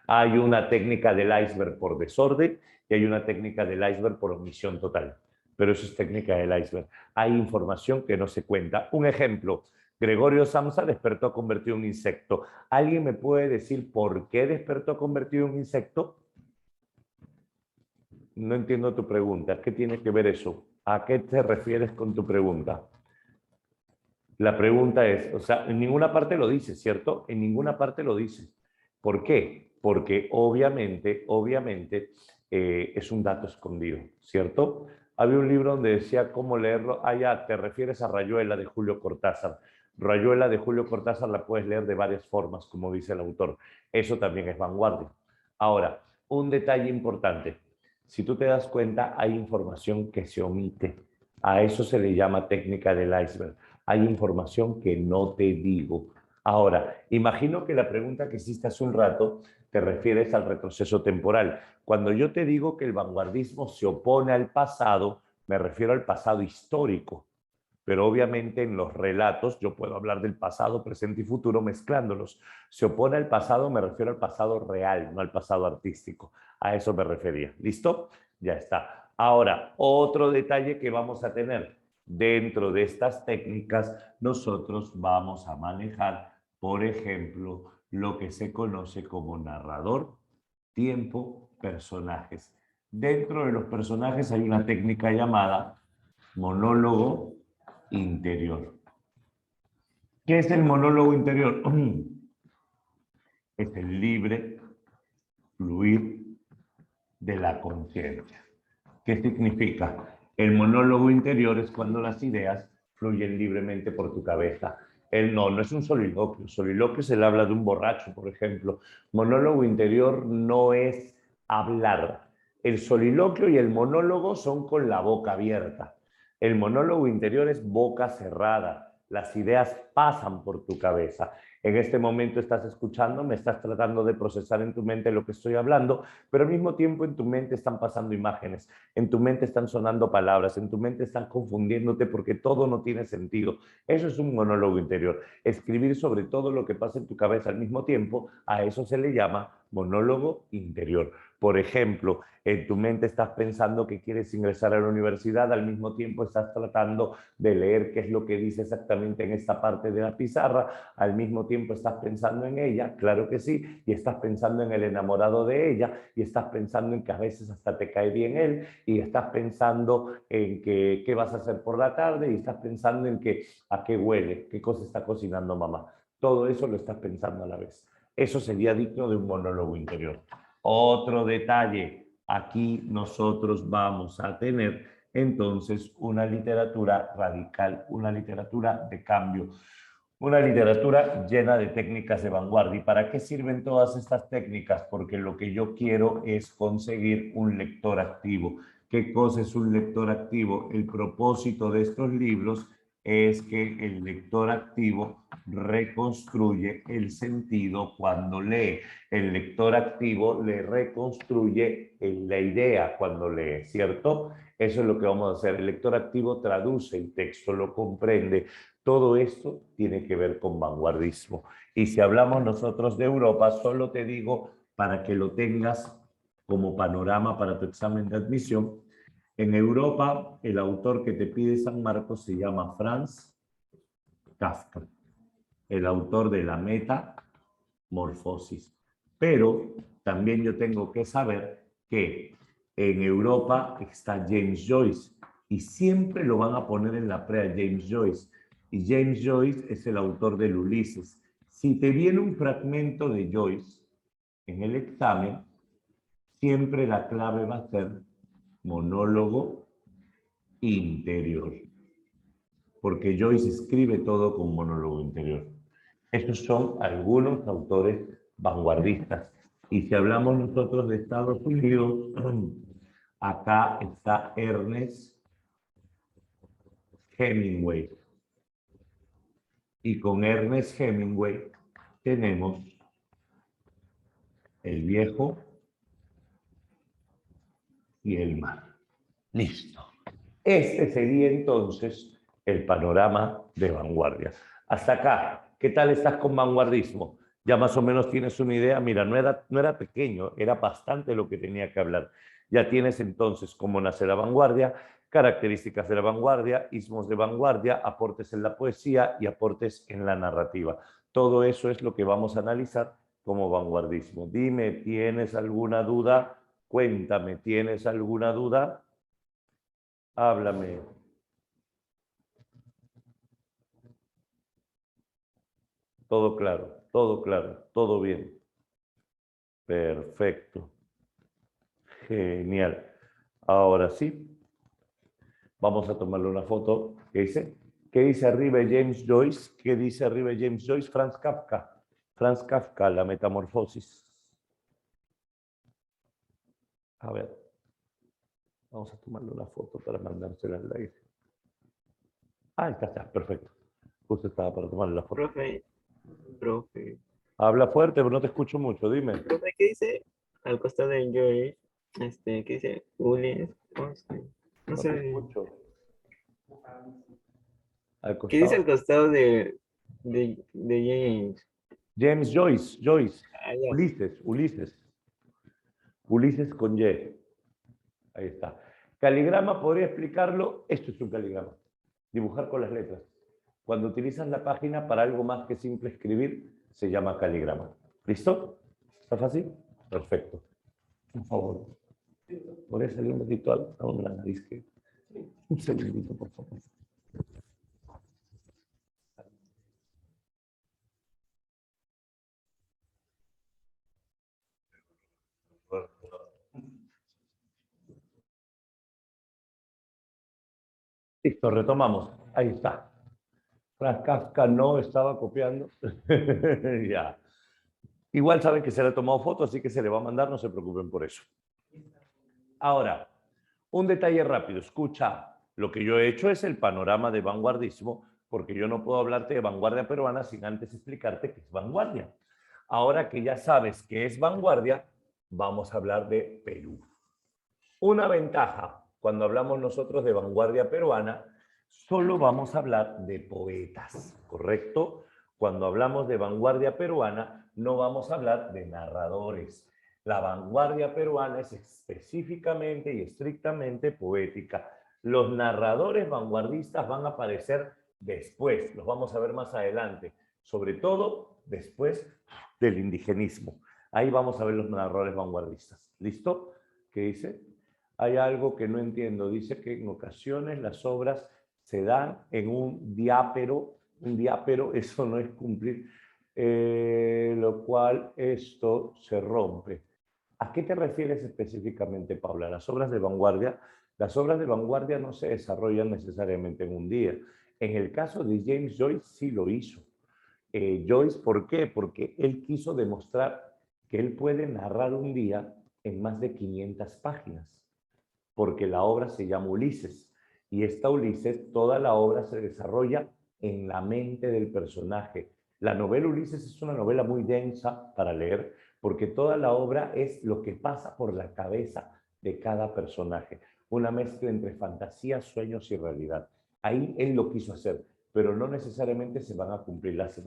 Hay una técnica del iceberg por desorden y hay una técnica del iceberg por omisión total. Pero eso es técnica del iceberg. Hay información que no se cuenta. Un ejemplo, Gregorio Samsa despertó convertido en un insecto. ¿Alguien me puede decir por qué despertó convertido en un insecto? No entiendo tu pregunta. ¿Qué tiene que ver eso? ¿A qué te refieres con tu pregunta? La pregunta es, o sea, en ninguna parte lo dice, ¿cierto? En ninguna parte lo dice. ¿Por qué? Porque obviamente es un dato escondido, ¿cierto? Había un libro donde decía cómo leerlo. Ah, ya, te refieres a Rayuela de Julio Cortázar. Rayuela de Julio Cortázar la puedes leer de varias formas, como dice el autor. Eso también es vanguardia. Ahora, un detalle importante. Si tú te das cuenta, hay información que se omite. A eso se le llama técnica del iceberg. Hay información que no te digo. Ahora, imagino que la pregunta que hiciste hace un rato te refieres al retroceso temporal. Cuando yo te digo que el vanguardismo se opone al pasado, me refiero al pasado histórico. Pero obviamente en los relatos yo puedo hablar del pasado, presente y futuro mezclándolos. Se opone al pasado, me refiero al pasado real, no al pasado artístico. A eso me refería. ¿Listo? Ya está. Ahora, otro detalle que vamos a tener. Dentro de estas técnicas, nosotros vamos a manejar, por ejemplo, lo que se conoce como narrador, tiempo, personajes. Dentro de los personajes hay una técnica llamada monólogo interior. ¿Qué es el monólogo interior? Es el libre fluir de la conciencia. ¿Qué significa? El monólogo interior es cuando las ideas fluyen libremente por tu cabeza. No es un soliloquio. Soliloquio se le habla de un borracho, por ejemplo. Monólogo interior no es hablar. El soliloquio y el monólogo son con la boca abierta. El monólogo interior es boca cerrada. Las ideas pasan por tu cabeza. En este momento estás escuchando, me estás tratando de procesar en tu mente lo que estoy hablando, pero al mismo tiempo en tu mente están pasando imágenes, en tu mente están sonando palabras, en tu mente están confundiéndote porque todo no tiene sentido. Eso es un monólogo interior. Escribir sobre todo lo que pasa en tu cabeza al mismo tiempo, a eso se le llama monólogo interior. Por ejemplo, en tu mente estás pensando que quieres ingresar a la universidad, al mismo tiempo estás tratando de leer qué es lo que dice exactamente en esta parte de la pizarra, al mismo tiempo estás pensando en ella, claro que sí, y estás pensando en el enamorado de ella, y estás pensando en que a veces hasta te cae bien él, y estás pensando en que, qué vas a hacer por la tarde, y estás pensando en que a qué huele, qué cosa está cocinando mamá. Todo eso lo estás pensando a la vez. Eso sería digno de un monólogo interior. Otro detalle, aquí nosotros vamos a tener entonces una literatura radical, una literatura de cambio, una literatura llena de técnicas de vanguardia. ¿Y para qué sirven todas estas técnicas? Porque lo que yo quiero es conseguir un lector activo. ¿Qué cosa es un lector activo? El propósito de estos libros es que el lector activo reconstruye el sentido cuando lee. El lector activo le reconstruye la idea cuando lee, ¿cierto? Eso es lo que vamos a hacer. El lector activo traduce el texto, lo comprende. Todo esto tiene que ver con vanguardismo. Y si hablamos nosotros de Europa, solo te digo para que lo tengas como panorama para tu examen de admisión. En Europa, el autor que te pide San Marcos se llama Franz Kafka, el autor de La Metamorfosis. Pero también yo tengo que saber que en Europa está James Joyce y siempre lo van a poner en la prea James Joyce. Y James Joyce es el autor del Ulises. Si te viene un fragmento de Joyce en el examen, siempre la clave va a ser monólogo interior, porque Joyce escribe todo con monólogo interior. Estos son algunos autores vanguardistas. Y si hablamos nosotros de Estados Unidos, acá está Ernest Hemingway. Y con Ernest Hemingway tenemos El viejo y el mar. Listo. Este sería entonces el panorama de vanguardia. Hasta acá, ¿qué tal estás con vanguardismo? Ya más o menos tienes una idea. Mira, no era pequeño, era bastante lo que tenía que hablar. Ya tienes entonces cómo nace la vanguardia, características de la vanguardia, ismos de vanguardia, aportes en la poesía y aportes en la narrativa. Todo eso es lo que vamos a analizar como vanguardismo. Dime, ¿tienes alguna duda? Cuéntame, ¿tienes alguna duda? Háblame. Todo claro, todo bien. Perfecto. Genial. Ahora sí, vamos a tomarle una foto. ¿Qué hice? ¿Qué dice arriba James Joyce? ¿Qué dice arriba James Joyce? Franz Kafka. Franz Kafka, La Metamorfosis. A ver. Vamos a tomarle una foto para mandársela al aire. Ah, está, perfecto. Justo estaba para tomarle la foto. Profe. Habla fuerte, pero no te escucho mucho, dime. Profe, ¿qué dice al costado de Joy? ¿Qué dice? Ulises. No No te sé. escucho. Al ¿Qué dice al costado. costado de James? James Joyce, Joyce. Ah, ya. Ulises, Ulises. Ulises con Y. Ahí está. Caligrama, podría explicarlo. Esto es un caligrama. Dibujar con las letras. Cuando utilizas la página para algo más que simple escribir, se llama caligrama. ¿Listo? ¿Está fácil? Perfecto. Por favor. ¿Podría salir un ratito a una nariz? Un segundito, por favor. Listo, retomamos. Ahí está. Franz Kafka no estaba copiando. Ya. Igual saben que se le ha tomado foto, así que se le va a mandar, no se preocupen por eso. Ahora, un detalle rápido. Escucha, lo que yo he hecho es el panorama de vanguardismo, porque yo no puedo hablarte de vanguardia peruana sin antes explicarte qué es vanguardia. Ahora que ya sabes qué es vanguardia, vamos a hablar de Perú. Una ventaja, cuando hablamos nosotros de vanguardia peruana, solo vamos a hablar de poetas, ¿correcto? Cuando hablamos de vanguardia peruana, no vamos a hablar de narradores. La vanguardia peruana es específicamente y estrictamente poética. Los narradores vanguardistas van a aparecer después, los vamos a ver más adelante, sobre todo después del indigenismo. Ahí vamos a ver los narradores vanguardistas. ¿Listo? ¿Qué dice? Hay algo que no entiendo. Dice que en ocasiones las obras se dan en un diápero. Un diápero, eso no es cumplir, lo cual esto se rompe. ¿A qué te refieres específicamente, Paula? Las obras de vanguardia no se desarrollan necesariamente en un día. En el caso de James Joyce sí lo hizo. Joyce, ¿por qué? Porque él quiso demostrar que él puede narrar un día en más de 500 páginas porque la obra se llama Ulises. Y esta Ulises, toda la obra se desarrolla en la mente del personaje. La novela Ulises es una novela muy densa para leer, porque toda la obra es lo que pasa por la cabeza de cada personaje. Una mezcla entre fantasía, sueños y realidad. Ahí él lo quiso hacer, pero no necesariamente se van a cumplir las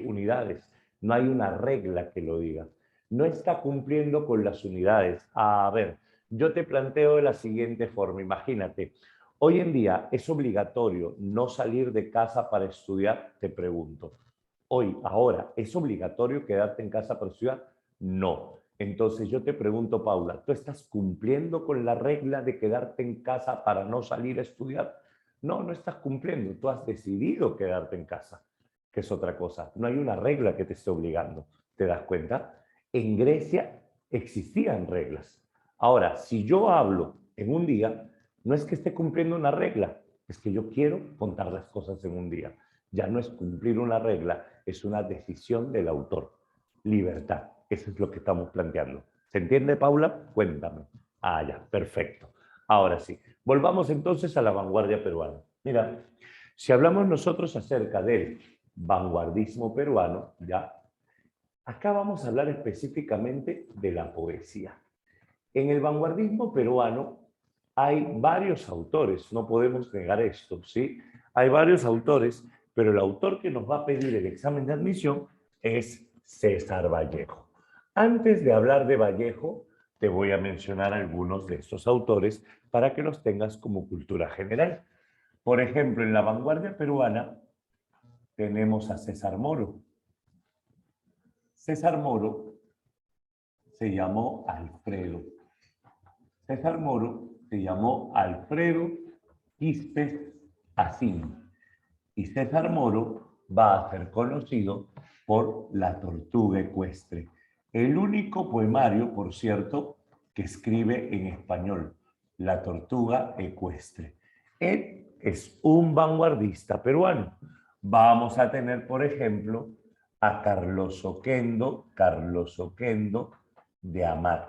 unidades. No hay una regla que lo diga. No está cumpliendo con las unidades. A ver, yo te planteo de la siguiente forma, imagínate, hoy en día es obligatorio no salir de casa para estudiar, te pregunto. Hoy, ahora, ¿es obligatorio quedarte en casa para estudiar? No. Entonces yo te pregunto, Paula, ¿tú estás cumpliendo con la regla de quedarte en casa para no salir a estudiar? No, no estás cumpliendo. Tú has decidido quedarte en casa, que es otra cosa. No hay una regla que te esté obligando. ¿Te das cuenta? En Grecia existían reglas. Ahora, si yo hablo en un día, no es que esté cumpliendo una regla, es que yo quiero contar las cosas en un día. Ya no es cumplir una regla, es una decisión del autor. Libertad, eso es lo que estamos planteando. ¿Se entiende, Paula? Cuéntame. Ah, ya, perfecto. Ahora sí, volvamos entonces a la vanguardia peruana. Mira, si hablamos nosotros acerca del vanguardismo peruano, ya, acá vamos a hablar específicamente de la poesía. En el vanguardismo peruano hay varios autores, no podemos negar esto, ¿sí? Hay varios autores, pero el autor que nos va a pedir el examen de admisión es César Vallejo. Antes de hablar de Vallejo, te voy a mencionar algunos de estos autores para que los tengas como cultura general. Por ejemplo, en la vanguardia peruana tenemos a César Moro. César Moro se llamó Alfredo. César Moro se llamó Alfredo Quispe Asín. Y César Moro va a ser conocido por La Tortuga Ecuestre. El único poemario, por cierto, que escribe en español, La Tortuga Ecuestre. Él es un vanguardista peruano. Vamos a tener, por ejemplo, a Carlos Oquendo de Amat.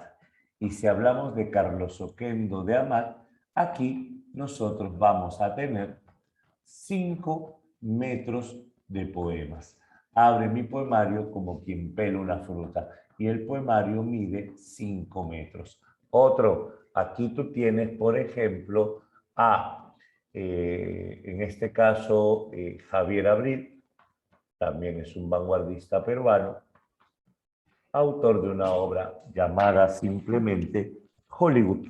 Y si hablamos de Carlos Oquendo de Amat, aquí nosotros vamos a tener 5 metros de poemas. Abre mi poemario como quien pela una fruta y el poemario mide 5 metros. Otro, aquí tú tienes, por ejemplo, en este caso, Javier Abril, también es un vanguardista peruano, autor de una obra llamada simplemente Hollywood,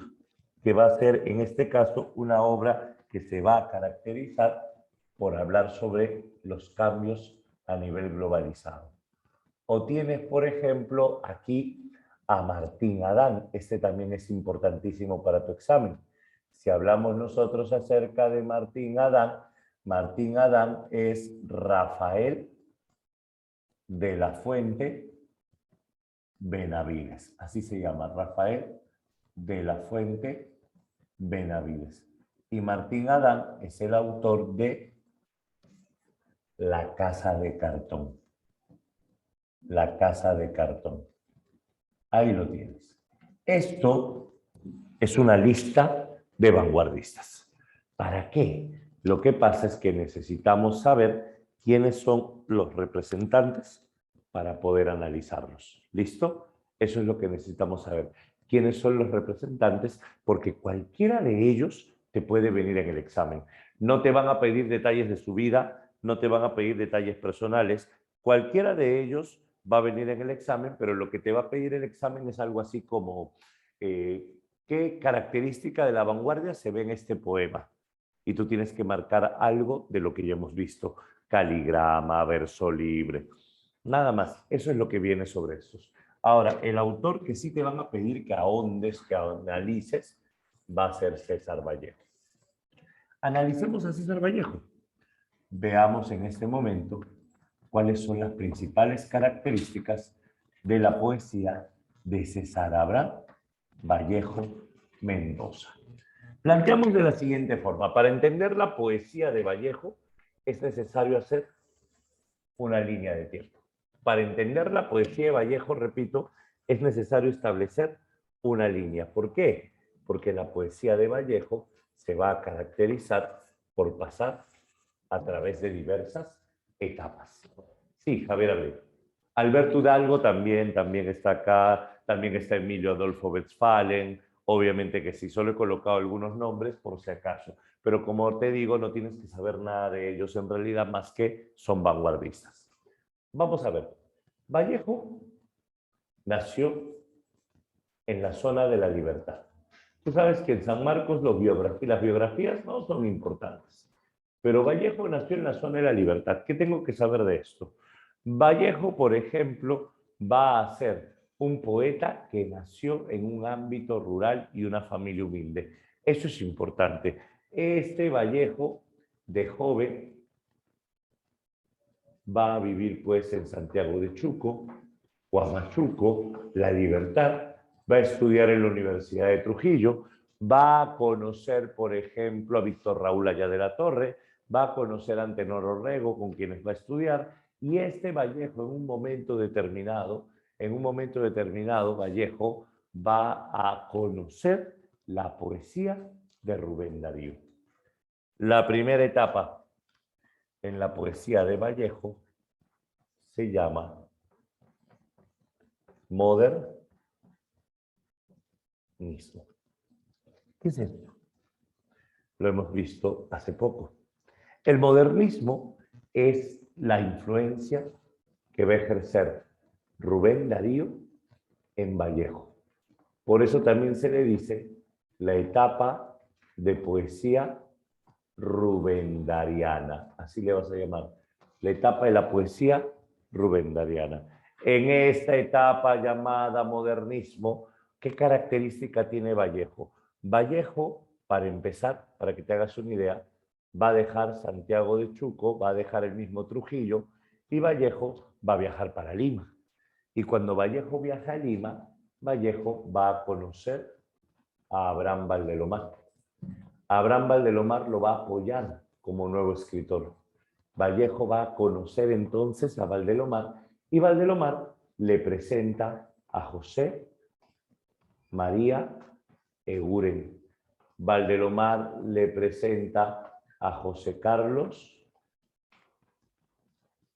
que va a ser, en este caso, una obra que se va a caracterizar por hablar sobre los cambios a nivel globalizado. O tienes, por ejemplo, aquí a Martín Adán. Este también es importantísimo para tu examen. Si hablamos nosotros acerca de Martín Adán es Rafael de la Fuente Benavides. Así se llama, Rafael de la Fuente Benavides. Y Martín Adán es el autor de La Casa de Cartón. La Casa de Cartón. Ahí lo tienes. Esto es una lista de vanguardistas. ¿Para qué? Lo que pasa es que necesitamos saber quiénes son los representantes para poder analizarlos. ¿Listo? Eso es lo que necesitamos saber. ¿Quiénes son los representantes? Porque cualquiera de ellos te puede venir en el examen. No te van a pedir detalles de su vida, no te van a pedir detalles personales. Cualquiera de ellos va a venir en el examen, pero lo que te va a pedir el examen es algo así como ¿qué característica de la vanguardia se ve en este poema? Y tú tienes que marcar algo de lo que ya hemos visto. Caligrama, verso libre. Nada más. Eso es lo que viene sobre estos. Ahora, el autor que sí te van a pedir que ahondes, que analices, va a ser César Vallejo. Analicemos a César Vallejo. Veamos en este momento cuáles son las principales características de la poesía de César Abraham Vallejo Mendoza. Planteamos de la siguiente forma: para entender la poesía de Vallejo es necesario hacer una línea de tiempo. Para entender la poesía de Vallejo, repito, es necesario establecer una línea. ¿Por qué? Porque la poesía de Vallejo se va a caracterizar por pasar a través de diversas etapas. Sí, Javier Abril. Alberto Hidalgo también está acá, también está Emilio Adolfo Westphalen, obviamente que sí, solo he colocado algunos nombres por si acaso, pero como te digo, no tienes que saber nada de ellos en realidad, más que son vanguardistas. Vamos a ver, Vallejo nació en la zona de la Libertad. Tú sabes que en San Marcos las biografías no son importantes, pero Vallejo nació en la zona de la Libertad. ¿Qué tengo que saber de esto? Vallejo, por ejemplo, va a ser un poeta que nació en un ámbito rural y una familia humilde. Eso es importante. Este Vallejo, de joven, va a vivir pues en Santiago de Chuco, Huamachuco, La Libertad, va a estudiar en la Universidad de Trujillo, va a conocer, por ejemplo, a Víctor Raúl Allá de la Torre, va a conocer a Antenor Orrego, con quienes va a estudiar, y este Vallejo en un momento determinado, Vallejo va a conocer la poesía de Rubén Darío. La primera etapa en la poesía de Vallejo se llama modernismo. ¿Qué es esto? Lo hemos visto hace poco. El modernismo es la influencia que va a ejercer Rubén Darío en Vallejo. Por eso también se le dice la etapa de poesía rubendariana. Así le vas a llamar. La etapa de la poesía rubendariana. En esta etapa llamada modernismo, ¿qué característica tiene Vallejo? Vallejo, para empezar, para que te hagas una idea, va a dejar Santiago de Chuco, va a dejar el mismo Trujillo, y Vallejo va a viajar para Lima. Y cuando Vallejo viaja a Lima, Vallejo va a conocer a Abraham Valdelomar. Abraham Valdelomar lo va a apoyar como nuevo escritor. Vallejo va a conocer entonces a Valdelomar y Valdelomar le presenta a José María Eguren. Valdelomar le presenta a José Carlos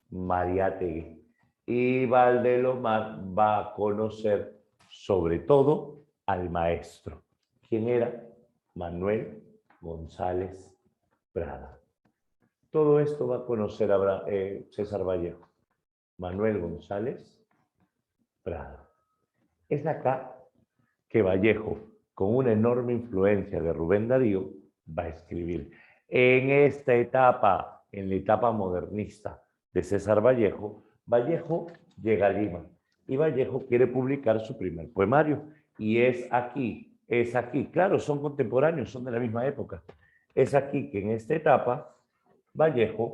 Mariátegui. Y Valdelomar va a conocer sobre todo al maestro. ¿Quién era? Manuel González Prada. Todo esto va a conocer a César Vallejo. Manuel González Prada. Es acá que Vallejo, con una enorme influencia de Rubén Darío, va a escribir. En esta etapa, en la etapa modernista de César Vallejo, Vallejo llega a Lima y Vallejo quiere publicar su primer poemario. Y es aquí, claro, son contemporáneos, son de la misma época. Es aquí que en esta etapa Vallejo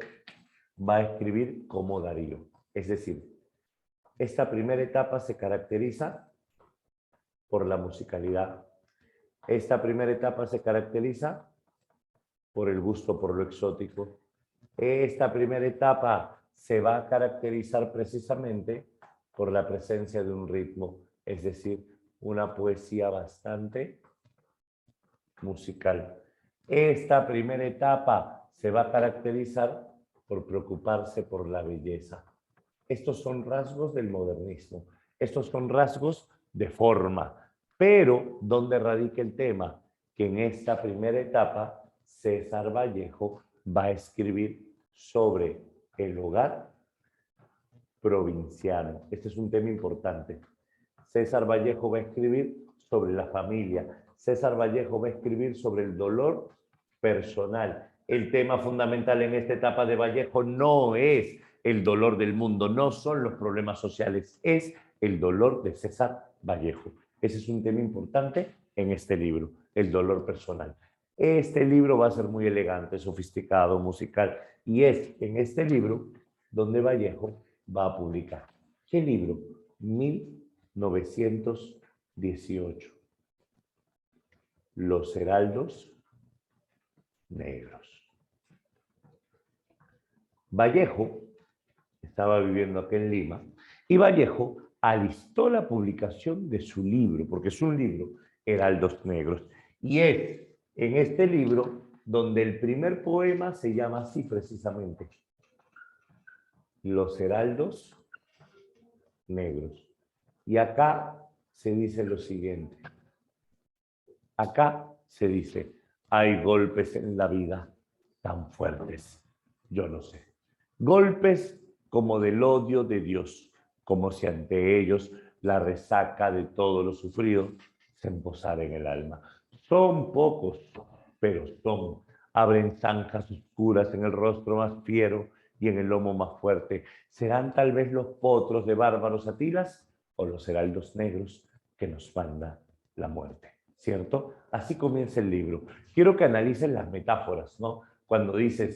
va a escribir como Darío. Es decir, esta primera etapa se caracteriza por la musicalidad. Esta primera etapa se caracteriza por el gusto por lo exótico. Esta primera etapa se va a caracterizar precisamente por la presencia de un ritmo, es decir, una poesía bastante musical. Esta primera etapa se va a caracterizar por preocuparse por la belleza. Estos son rasgos del modernismo, estos son rasgos de forma, pero ¿dónde radica el tema? Que en esta primera etapa César Vallejo va a escribir sobre el hogar provinciano. Este es un tema importante. César Vallejo va a escribir sobre la familia. César Vallejo va a escribir sobre el dolor personal. El tema fundamental en esta etapa de Vallejo no es el dolor del mundo, no son los problemas sociales, es el dolor de César Vallejo. Ese es un tema importante en este libro, el dolor personal. Este libro va a ser muy elegante, sofisticado, musical, y es en este libro donde Vallejo va a publicar. ¿Qué libro? 1918. Los Heraldos Negros. Vallejo estaba viviendo aquí en Lima y Vallejo alistó la publicación de su libro, porque es un libro, Heraldos Negros, y es en este libro donde el primer poema se llama así precisamente, Los Heraldos Negros. Y acá se dice lo siguiente, acá se dice, hay golpes en la vida tan fuertes, yo no sé. Golpes como del odio de Dios, como si ante ellos la resaca de todo lo sufrido se emposara en el alma. Son pocos, pero son. Abren zanjas oscuras en el rostro más fiero y en el lomo más fuerte. ¿Serán tal vez los potros de bárbaros Atilas o los heraldos negros que nos manda la muerte? ¿Cierto? Así comienza el libro. Quiero que analicen las metáforas, ¿no? Cuando dice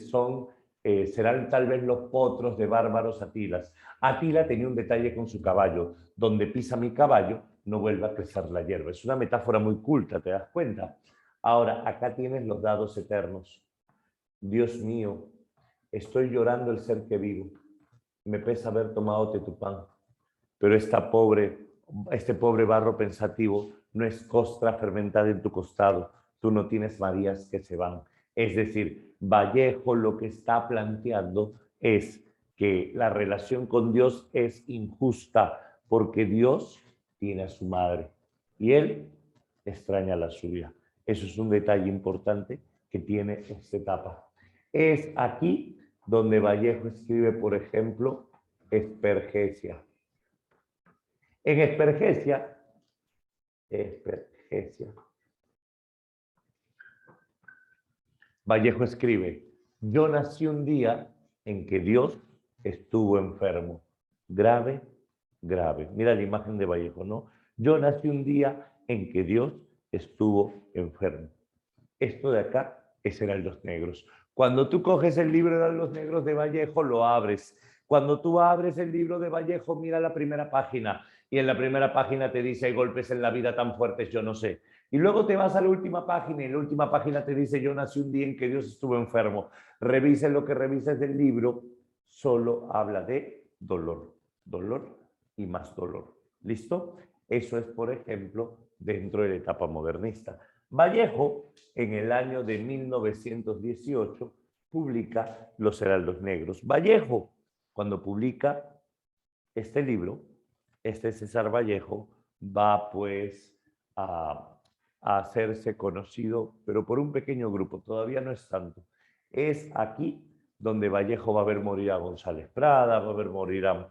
serán tal vez los potros de bárbaros Atilas. Atila tenía un detalle con su caballo. Donde pisa mi caballo, no vuelve a crecer la hierba. Es una metáfora muy culta, ¿te das cuenta? Ahora, acá tienes los dados eternos. Dios mío, estoy llorando el ser que vivo. Me pesa haber tomado tu pan. Pero este pobre barro pensativo no es costra fermentada en tu costado. Tú no tienes Marías que se van. Es decir, Vallejo lo que está planteando es que la relación con Dios es injusta porque Dios tiene a su madre y él extraña a la suya. Eso es un detalle importante que tiene esta etapa. Es aquí donde Vallejo escribe, por ejemplo, Espergesia. En Espergesia, Vallejo escribe, yo nací un día en que Dios estuvo enfermo, grave, grave. Mira la imagen de Vallejo, ¿no? Yo nací un día en que Dios estuvo enfermo. Esto de acá es Heraldos Negros. Cuando tú coges el libro de Heraldos Negros de Vallejo, lo abres. Cuando tú abres el libro de Vallejo, mira la primera página. Y en la primera página te dice, hay golpes en la vida tan fuertes, yo no sé. Y luego te vas a la última página y en la última página te dice, yo nací un día en que Dios estuvo enfermo. Revisen lo que revises del libro, solo habla de dolor, dolor y más dolor. ¿Listo? Eso es, por ejemplo, dentro de la etapa modernista. Vallejo, en el año de 1918, publica Los Heraldos Negros. Vallejo, cuando publica este libro, este César Vallejo, va pues a hacerse conocido, pero por un pequeño grupo, todavía no es tanto. Es aquí donde Vallejo va a ver morir a González Prada, va a ver morir a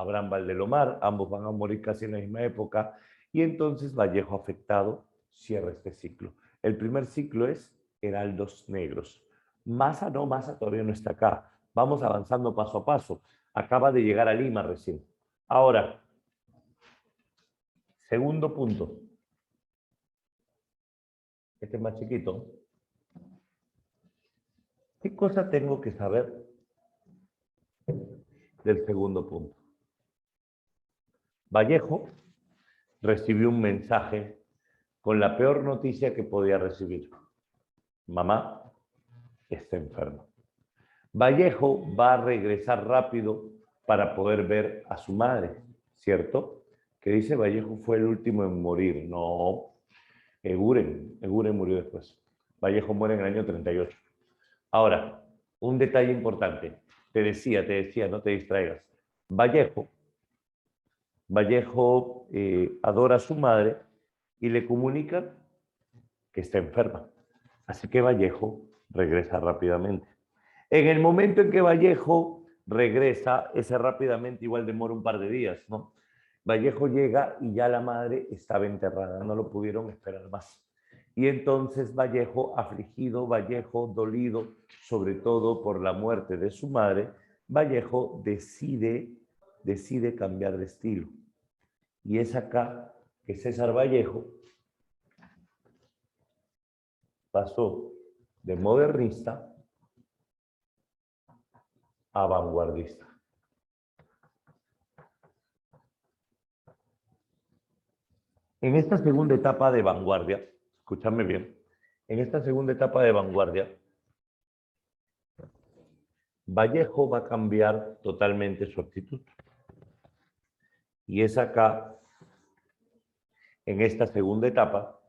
Abraham Valdelomar, ambos van a morir casi en la misma época, y entonces Vallejo afectado cierra este ciclo. El primer ciclo es Heraldos Negros. Massa no, Massa todavía no está acá. Vamos avanzando paso a paso. Acaba de llegar a Lima recién. Ahora, segundo punto. Este es más chiquito. ¿Qué cosa tengo que saber del segundo punto? Vallejo recibió un mensaje con la peor noticia que podía recibir. Mamá está enferma. Vallejo va a regresar rápido para poder ver a su madre, ¿cierto? Que dice Vallejo fue el último en morir. No, Eguren murió después. Vallejo muere en el año 38. Ahora, un detalle importante. Te decía, no te distraigas. Vallejo adora a su madre y le comunica que está enferma. Así que Vallejo regresa rápidamente. En el momento en que Vallejo regresa, ese rápidamente igual demora un par de días, ¿no? Vallejo llega y ya la madre estaba enterrada, no lo pudieron esperar más. Y entonces Vallejo, afligido, Vallejo dolido, sobre todo por la muerte de su madre, Vallejo decide cambiar de estilo. Y es acá que César Vallejo pasó de modernista a vanguardista. En esta segunda etapa de vanguardia, escúchame bien, en esta segunda etapa de vanguardia, Vallejo va a cambiar totalmente su actitud. Y es acá, en esta segunda etapa,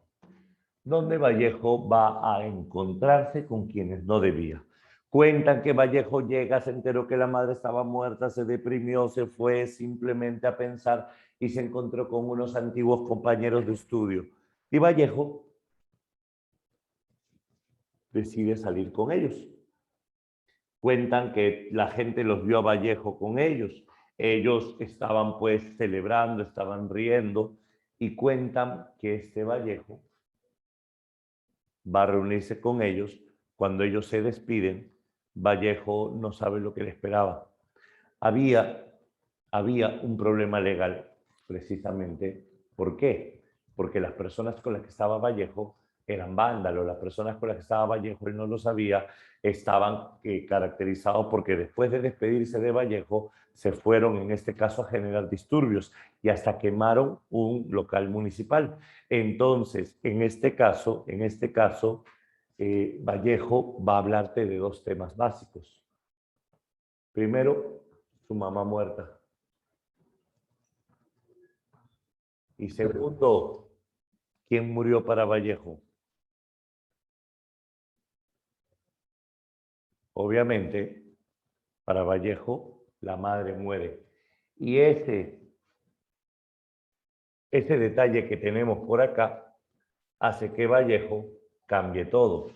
donde Vallejo va a encontrarse con quienes no debía. Cuentan que Vallejo llega, se enteró que la madre estaba muerta, se deprimió, se fue simplemente a pensar y se encontró con unos antiguos compañeros de estudio. Y Vallejo decide salir con ellos. Cuentan que la gente los vio a Vallejo con ellos. Ellos estaban pues celebrando, estaban riendo y cuentan que este Vallejo va a reunirse con ellos. Cuando ellos se despiden, Vallejo no sabe lo que le esperaba. Había un problema legal, precisamente. ¿Por qué? Porque las personas con las que estaba Vallejo eran vándalos, las personas con las que estaba Vallejo, él no lo sabía, estaban caracterizados porque después de despedirse de Vallejo, se fueron, en este caso, a generar disturbios y hasta quemaron un local municipal. Entonces, en este caso, Vallejo va a hablarte de dos temas básicos. Primero, su mamá muerta. Y segundo, ¿quién murió para Vallejo? Obviamente, para Vallejo, la madre muere. Y ese detalle que tenemos por acá hace que Vallejo cambie todo.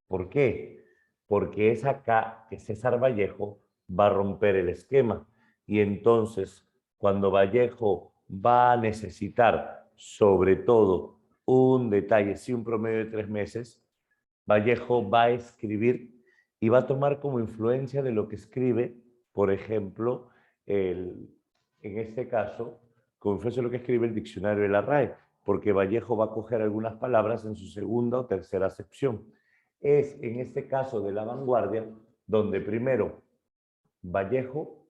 ¿Por qué? Porque es acá que César Vallejo va a romper el esquema. Y entonces, cuando Vallejo va a necesitar, sobre todo, un detalle, sí, un promedio de 3 meses, Vallejo va a escribir y va a tomar como influencia de lo que escribe, por ejemplo, en este caso, como influencia de lo que escribe el diccionario de la RAE, porque Vallejo va a coger algunas palabras en su segunda o tercera acepción. Es en este caso de la vanguardia donde primero Vallejo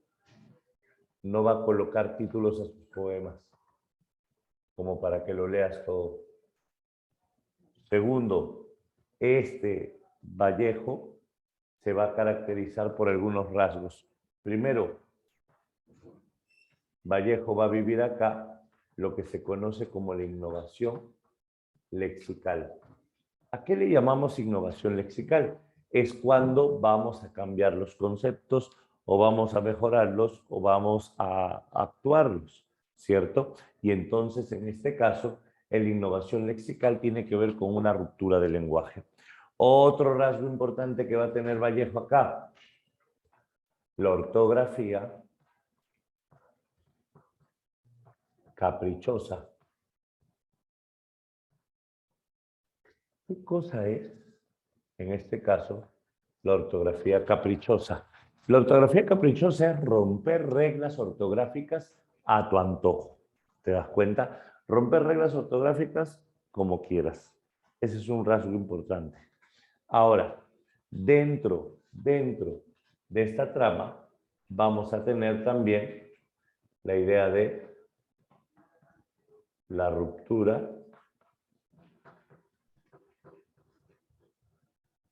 no va a colocar títulos a sus poemas, como para que lo leas todo. Segundo, este Vallejo se va a caracterizar por algunos rasgos. Primero, Vallejo va a vivir acá lo que se conoce como la innovación lexical. ¿A qué le llamamos innovación lexical? Es cuando vamos a cambiar los conceptos o vamos a mejorarlos o vamos a actuarlos, ¿cierto? Y entonces, en este caso, la innovación lexical tiene que ver con una ruptura del lenguaje. Otro rasgo importante que va a tener Vallejo acá, la ortografía caprichosa. ¿Qué cosa es, en este caso, la ortografía caprichosa? La ortografía caprichosa es romper reglas ortográficas a tu antojo. ¿Te das cuenta? Romper reglas ortográficas como quieras. Ese es un rasgo importante. Ahora, dentro de esta trama, vamos a tener también la idea de la ruptura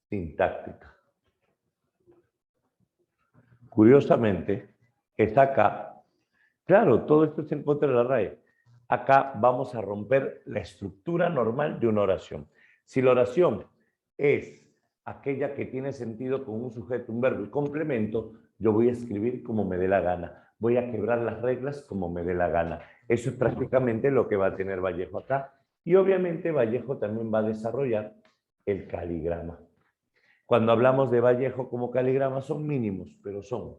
sintáctica. Curiosamente, es acá. Claro, todo esto es en contra de la RAE. Acá vamos a romper la estructura normal de una oración. Si la oración es aquella que tiene sentido con un sujeto, un verbo y complemento, yo voy a escribir como me dé la gana. Voy a quebrar las reglas como me dé la gana. Eso es prácticamente lo que va a tener Vallejo acá. Y obviamente Vallejo también va a desarrollar el caligrama. Cuando hablamos de Vallejo como caligrama son mínimos, pero son.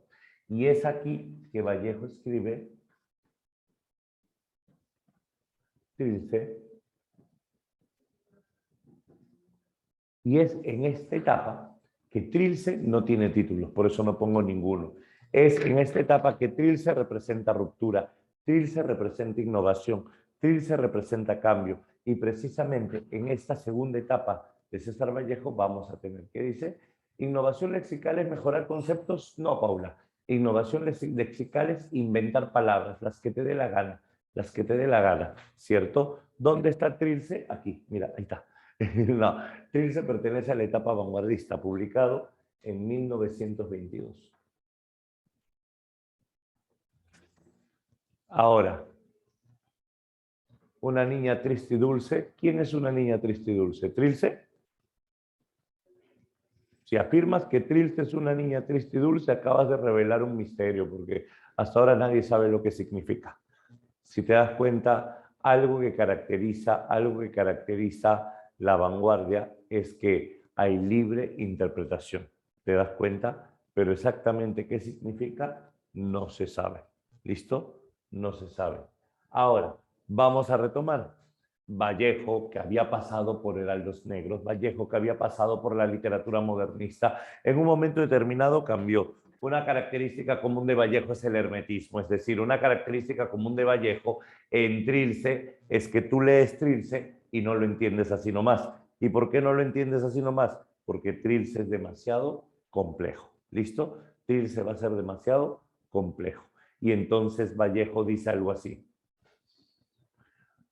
Y es aquí que Vallejo escribe trilce. Y es en esta etapa que trilce no tiene títulos, por eso no pongo ninguno. Es en esta etapa que trilce representa ruptura, trilce representa innovación, trilce representa cambio. Y precisamente en esta segunda etapa de César Vallejo vamos a tener, ¿qué dice? Innovación lexical es mejorar conceptos. No, Paula. Innovación lexical es inventar palabras, las que te dé la gana, las que te dé la gana, ¿cierto? ¿Dónde está trilce? Aquí, mira, ahí está. No, Trilce pertenece a la etapa vanguardista, publicado en 1922. Ahora, una niña triste y dulce. ¿Quién es una niña triste y dulce? ¿Trilce? Si afirmas que Trilce es una niña triste y dulce, acabas de revelar un misterio, porque hasta ahora nadie sabe lo que significa. Si te das cuenta, algo que caracteriza la vanguardia es que hay libre interpretación. ¿Te das cuenta? Pero exactamente qué significa no se sabe. ¿Listo? No se sabe. Ahora, vamos a retomar. Vallejo, que había pasado por Heraldos Negros, Vallejo, que había pasado por la literatura modernista, en un momento determinado cambió. Una característica común de Vallejo es el hermetismo, es decir, una característica común de Vallejo en Trilce es que tú lees Trilce y no lo entiendes así nomás. ¿Y por qué no lo entiendes así nomás? Porque Trilce es demasiado complejo. ¿Listo? Trilce va a ser demasiado complejo. Y entonces Vallejo dice algo así.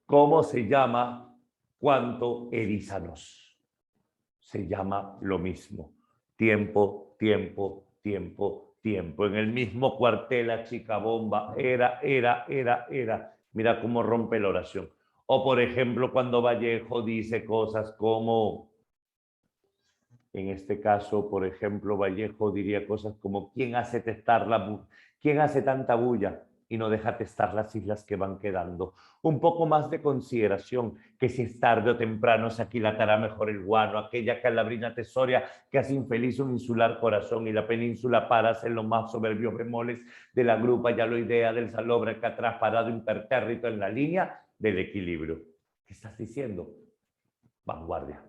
¿Cómo se llama cuánto erízanos? Se llama lo mismo. Tiempo, tiempo, tiempo, tiempo. En el mismo cuartel la chica bomba era. Mira cómo rompe la oración. O por ejemplo, cuando Vallejo dice cosas como, en este caso, por ejemplo, Vallejo diría cosas como, ¿quién hace tanta bulla y no deja testar las islas que van quedando? Un poco más de consideración, que si es tarde o temprano se aquilatará mejor el guano, aquella calabrina tesoria que hace infeliz un insular corazón y la península para en los más soberbios bemoles de la grupa ya lo idea del salobre que atrás parado impertérrito en la línea del equilibrio. ¿Qué estás diciendo? Vanguardia.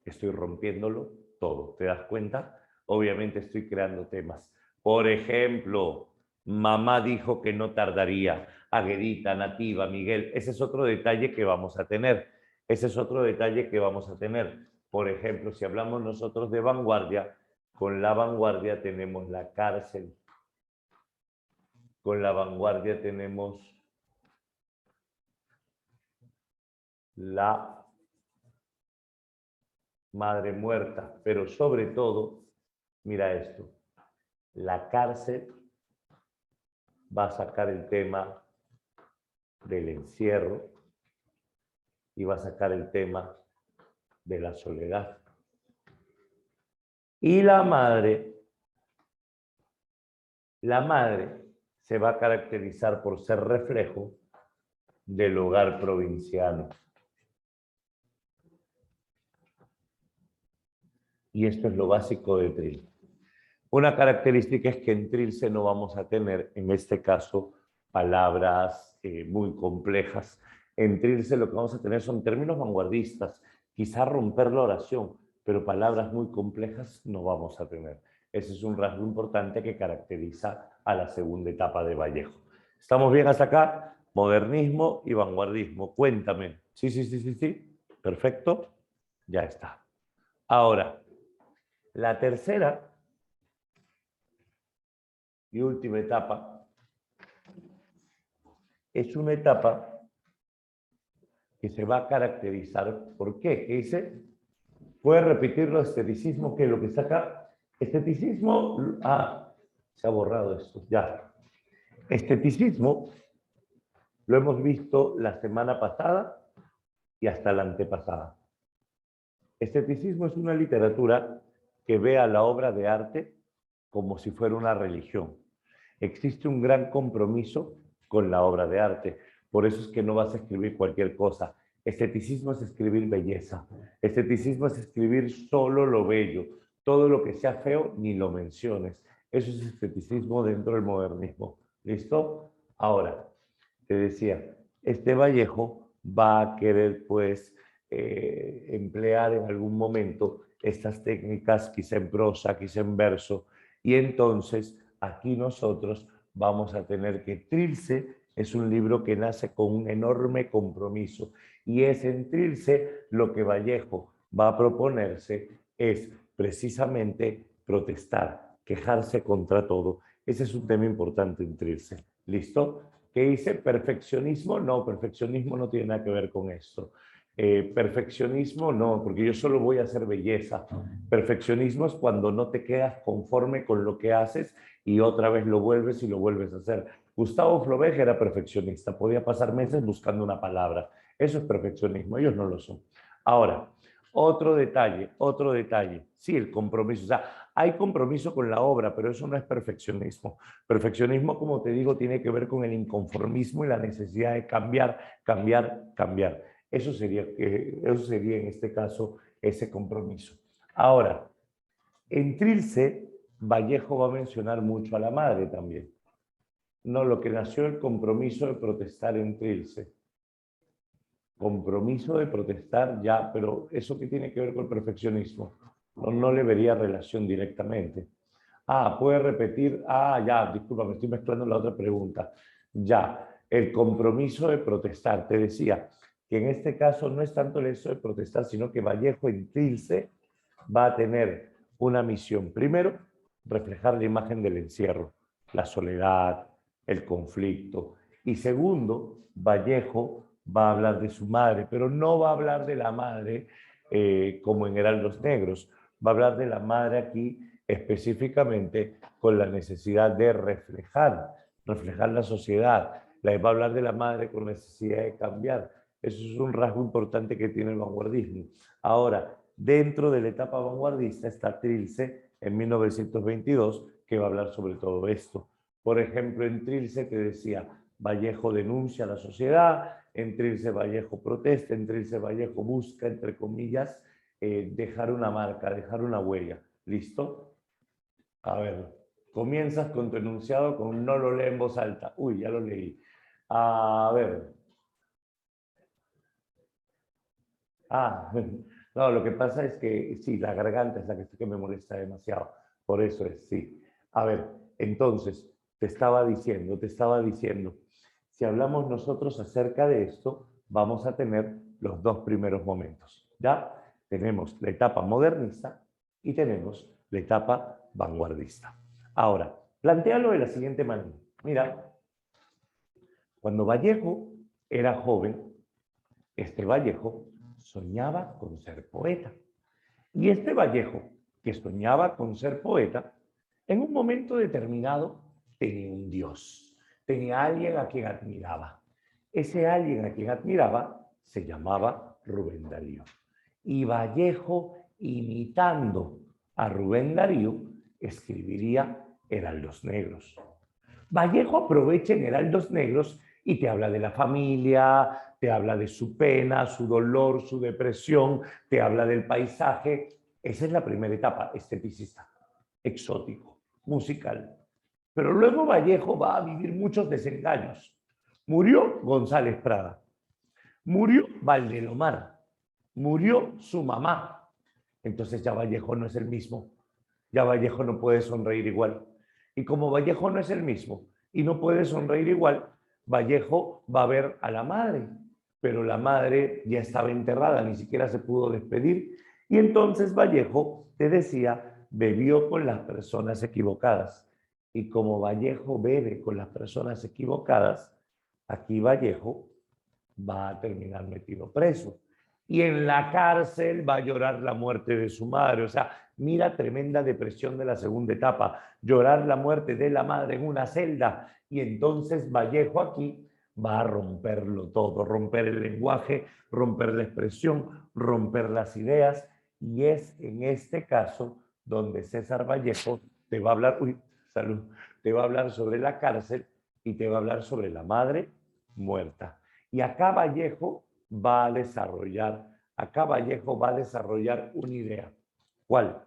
Estoy rompiéndolo todo. ¿Te das cuenta? Obviamente estoy creando temas. Por ejemplo, mamá dijo que no tardaría. Aguedita, Nativa, Miguel. Ese es otro detalle que vamos a tener. Ese es otro detalle que vamos a tener. Por ejemplo, si hablamos nosotros de vanguardia, con la vanguardia tenemos la cárcel. Con la vanguardia tenemos la madre muerta, pero sobre todo, mira esto, la cárcel va a sacar el tema del encierro y va a sacar el tema de la soledad. Y la madre se va a caracterizar por ser reflejo del hogar provinciano. Y esto es lo básico de Trilce. Una característica es que en Trilce no vamos a tener, en este caso, palabras muy complejas. En Trilce lo que vamos a tener son términos vanguardistas, quizá romper la oración, pero palabras muy complejas no vamos a tener. Ese es un rasgo importante que caracteriza a la segunda etapa de Vallejo. ¿Estamos bien hasta acá? Modernismo y vanguardismo. Cuéntame. Sí, sí, sí, sí, sí. Perfecto. Ya está. Ahora, la tercera y última etapa es una etapa que se va a caracterizar. ¿Por qué? ¿Qué dice? ¿Puede repetirlo? Esteticismo, ¿qué es lo que está acá? Esteticismo, se ha borrado esto, ya. Esteticismo lo hemos visto la semana pasada y hasta la antepasada. Esteticismo es una literatura que ve a la obra de arte como si fuera una religión. Existe un gran compromiso con la obra de arte. Por eso es que no vas a escribir cualquier cosa. Esteticismo es escribir belleza. Esteticismo es escribir solo lo bello. Todo lo que sea feo, ni lo menciones. Eso es esteticismo dentro del modernismo. ¿Listo? Ahora, te decía, este Vallejo va a querer, pues, emplear en algún momento estas técnicas, quizá en prosa, quizá en verso, y entonces aquí nosotros vamos a tener que Trilce es un libro que nace con un enorme compromiso, y es en Trilce lo que Vallejo va a proponerse es precisamente protestar, quejarse contra todo. Ese es un tema importante en Trilce. ¿Listo? ¿Qué dice? ¿Perfeccionismo? No, perfeccionismo no tiene nada que ver con esto. Perfeccionismo no, porque yo solo voy a hacer belleza. Perfeccionismo es cuando no te quedas conforme con lo que haces y otra vez lo vuelves y lo vuelves a hacer. Gustavo Flaubert era perfeccionista, podía pasar meses buscando una palabra. Eso es perfeccionismo, ellos no lo son. Ahora, otro detalle. Sí, el compromiso. O sea, hay compromiso con la obra, pero eso no es perfeccionismo. Perfeccionismo, como te digo, tiene que ver con el inconformismo y la necesidad de cambiar, cambiar, cambiar. Eso sería en este caso ese compromiso. Ahora, en Trilce, Vallejo va a mencionar mucho a la madre también. No, lo que nació el compromiso de protestar en Trilce. Compromiso de protestar ya, pero ¿eso qué tiene que ver con el perfeccionismo? No le vería relación directamente. ¿Puede repetir? Ya, disculpa, me estoy mezclando la otra pregunta. Ya, el compromiso de protestar. Te decía que en este caso no es tanto el hecho de protestar, sino que Vallejo en Trilce va a tener una misión. Primero, reflejar la imagen del encierro, la soledad, el conflicto. Y segundo, Vallejo va a hablar de su madre, pero no va a hablar de la madre como en Heraldos Negros. Va a hablar de la madre aquí específicamente con la necesidad de reflejar la sociedad. Va a hablar de la madre con necesidad de cambiar. Eso es un rasgo importante que tiene el vanguardismo. Ahora, dentro de la etapa vanguardista está Trilce en 1922, que va a hablar sobre todo esto. Por ejemplo, en Trilce te decía, Vallejo denuncia a la sociedad, en Trilce Vallejo protesta, en Trilce Vallejo busca, entre comillas, dejar una marca, dejar una huella. ¿Listo? A ver, comienzas con tu enunciado con no lo lee en voz alta. Uy, ya lo leí. A ver. No, lo que pasa es que sí, la garganta es la que me molesta demasiado. Por eso es, sí. A ver, entonces, te estaba diciendo, si hablamos nosotros acerca de esto, vamos a tener los dos primeros momentos. ¿Ya? Tenemos la etapa modernista y tenemos la etapa vanguardista. Ahora, plantéalo de la siguiente manera. Mira, cuando Vallejo era joven, este Vallejo soñaba con ser poeta. Y este Vallejo, que soñaba con ser poeta, en un momento determinado tenía un Dios, tenía alguien a quien admiraba. Ese alguien a quien admiraba se llamaba Rubén Darío. Y Vallejo, imitando a Rubén Darío, escribiría Heraldos Negros. Vallejo aprovecha en Heraldos Negros y te habla de la familia, te habla de su pena, su dolor, su depresión, te habla del paisaje. Esa es la primera etapa, esteticista, exótico, musical. Pero luego Vallejo va a vivir muchos desengaños. Murió González Prada, murió Valdelomar, murió su mamá. Entonces ya Vallejo no es el mismo, ya Vallejo no puede sonreír igual. Y como Vallejo no es el mismo y no puede sonreír igual, Vallejo va a ver a la madre, pero la madre ya estaba enterrada, ni siquiera se pudo despedir. Y entonces Vallejo, te decía, bebió con las personas equivocadas. Y como Vallejo bebe con las personas equivocadas, aquí Vallejo va a terminar metido preso. Y en la cárcel va a llorar la muerte de su madre. O sea, mira, tremenda depresión de la segunda etapa. Llorar la muerte de la madre en una celda. Y entonces Vallejo aquí va a romperlo todo, romper el lenguaje, romper la expresión, romper las ideas. Y es en este caso donde César Vallejo te va a hablar, salud, te va a hablar sobre la cárcel y te va a hablar sobre la madre muerta. Y acá Vallejo va a desarrollar una idea. ¿Cuál?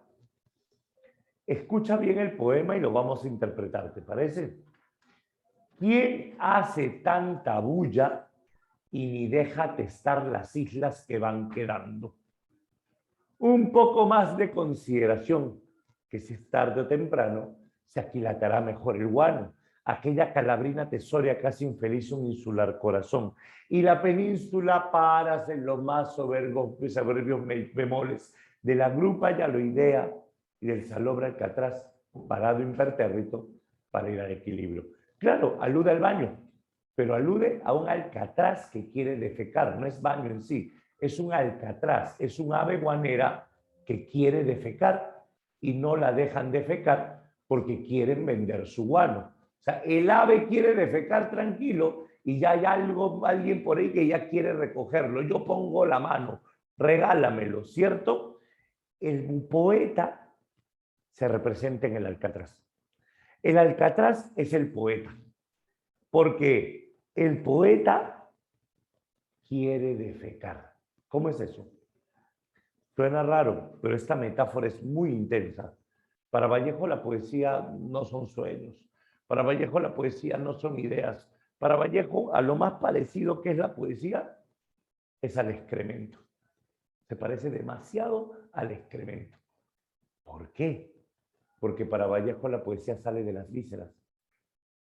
Escucha bien el poema y lo vamos a interpretar, ¿te parece? ¿Quién hace tanta bulla y ni deja testar las islas que van quedando? Un poco más de consideración, que si es tarde o temprano, se aquilatará mejor el guano, aquella calabrina tesoria casi infeliz un insular corazón, y la península paras en los más soberbios bemoles de la grupa yaloidea y del salobra alcatraz, parado impertérrito para ir al equilibrio. Claro, alude al baño, pero alude a un alcatraz que quiere defecar, no es baño en sí, es un alcatraz, es un ave guanera que quiere defecar y no la dejan defecar porque quieren vender su guano. O sea, el ave quiere defecar tranquilo y ya hay alguien por ahí que ya quiere recogerlo. Yo pongo la mano, regálamelo, ¿cierto? El poeta se representa en el alcatraz. El alcatraz es el poeta, porque el poeta quiere defecar. ¿Cómo es eso? Suena raro, pero esta metáfora es muy intensa. Para Vallejo la poesía no son sueños. Para Vallejo la poesía no son ideas. Para Vallejo, a lo más parecido que es la poesía es al excremento. Se parece demasiado al excremento. ¿Por qué? Porque para Vallejo la poesía sale de las vísceras.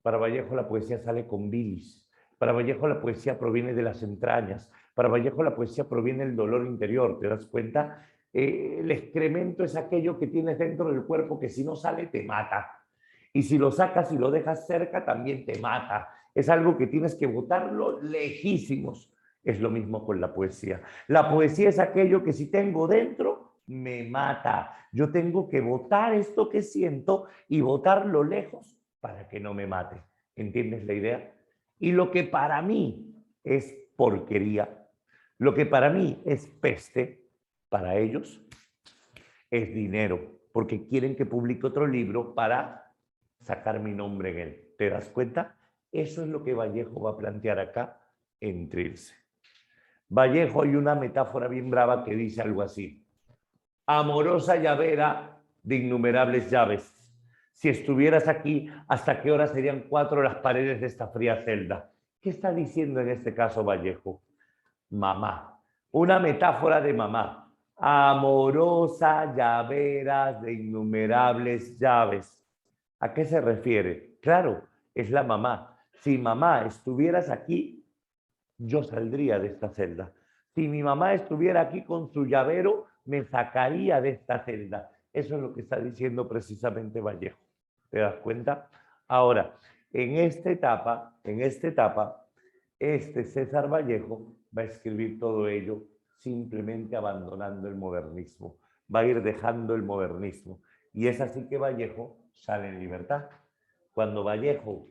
Para Vallejo la poesía sale con bilis. Para Vallejo la poesía proviene de las entrañas. Para Vallejo la poesía proviene del dolor interior. ¿Te das cuenta? El excremento es aquello que tienes dentro del cuerpo que si no sale te mata. Y si lo sacas y lo dejas cerca también te mata. Es algo que tienes que botarlo lejísimos. Es lo mismo con la poesía. La poesía es aquello que si tengo dentro me mata. Yo tengo que botar esto que siento y botarlo lejos para que no me mate. ¿Entiendes la idea? Y lo que para mí es porquería, lo que para mí es peste, para ellos es dinero, porque quieren que publique otro libro para sacar mi nombre en él. ¿Te das cuenta? Eso es lo que Vallejo va a plantear acá en Trilce. Vallejo, hay una metáfora bien brava que dice algo así: amorosa llavera de innumerables llaves. Si estuvieras aquí, ¿hasta qué hora serían 4 las paredes de esta fría celda? ¿Qué está diciendo en este caso Vallejo? Mamá. Una metáfora de mamá. Amorosa llavera de innumerables llaves. ¿A qué se refiere? Claro, es la mamá. Si mamá estuvieras aquí, yo saldría de esta celda. Si mi mamá estuviera aquí con su llavero, me sacaría de esta celda. Eso es lo que está diciendo precisamente Vallejo. ¿Te das cuenta? Ahora, en esta etapa, este César Vallejo va a escribir todo ello simplemente abandonando el modernismo. va a ir dejando el modernismo. Y es así que Vallejo sale en libertad. Cuando Vallejo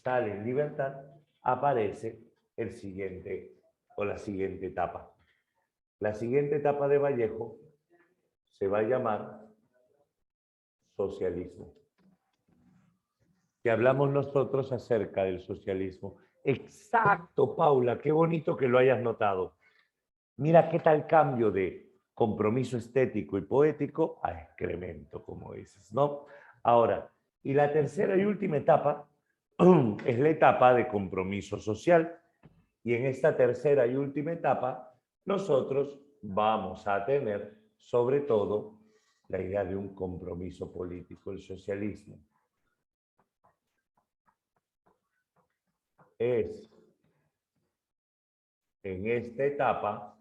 sale en libertad, aparece el siguiente o la siguiente etapa. La siguiente etapa de Vallejo se va a llamar socialismo. Que hablamos nosotros acerca del socialismo. Exacto, Paula, qué bonito que lo hayas notado. Mira qué tal cambio de compromiso estético y poético a excremento, como dices, ¿no? Ahora, y la tercera y última etapa es la etapa de compromiso social. Y en esta tercera y última etapa, nosotros vamos a tener, sobre todo, la idea de un compromiso político, el socialismo. Es en esta etapa,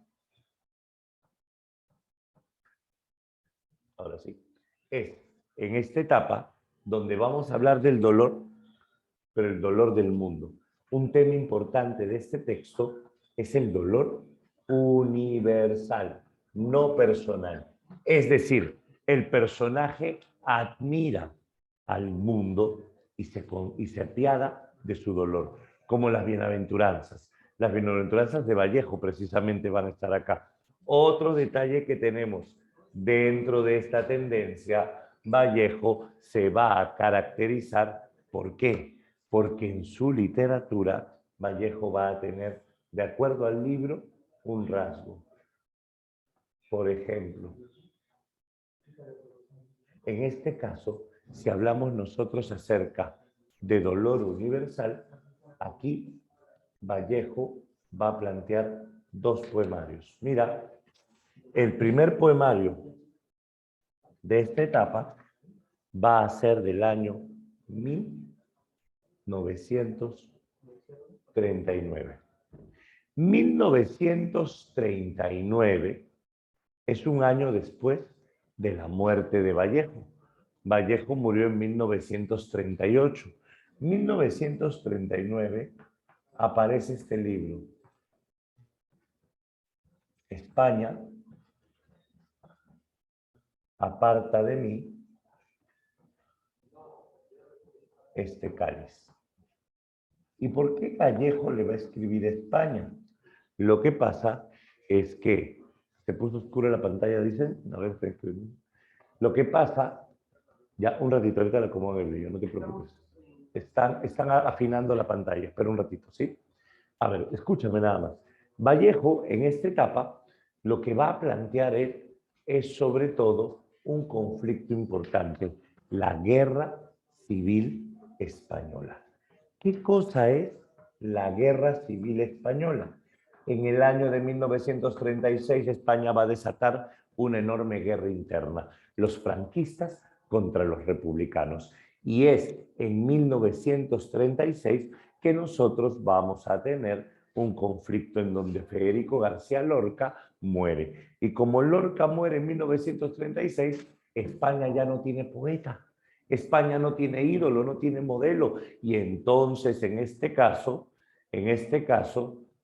ahora sí, es en esta etapa donde vamos a hablar del dolor, pero el dolor del mundo. Un tema importante de este texto es el dolor universal, no personal. Es decir, el personaje admira al mundo y se apiada de su dolor, como las bienaventuranzas. Las bienaventuranzas de Vallejo precisamente van a estar acá. Otro detalle que tenemos dentro de esta tendencia, Vallejo se va a caracterizar, ¿por qué? Porque en su literatura Vallejo va a tener, de acuerdo al libro, un rasgo. Por ejemplo, en este caso, si hablamos nosotros acerca de dolor universal, aquí Vallejo va a plantear dos poemarios. Mira, el primer poemario de esta etapa va a ser del año 1939. 1939 es un año después de la muerte de Vallejo. Vallejo murió en 1938. 1939 aparece este libro, España, aparta de mí este cáliz. ¿Y por qué Vallejo le va a escribir España? Lo que pasa es que se puso oscura la pantalla, dicen. A ver, lo que pasa, ya un ratito, ahorita le acomodo el brillo, no te preocupes. Están afinando la pantalla, espera un ratito, ¿sí? A ver, escúchame nada más. Vallejo, en esta etapa, lo que va a plantear es sobre todo un conflicto importante, la guerra civil española. ¿Qué cosa es la guerra civil española? En el año de 1936 España va a desatar una enorme guerra interna, los franquistas contra los republicanos. Y es en 1936 que nosotros vamos a tener un conflicto en donde Federico García Lorca muere. Y como Lorca muere en 1936, España ya no tiene poeta. España no tiene ídolo, no tiene modelo. Y entonces, en este caso,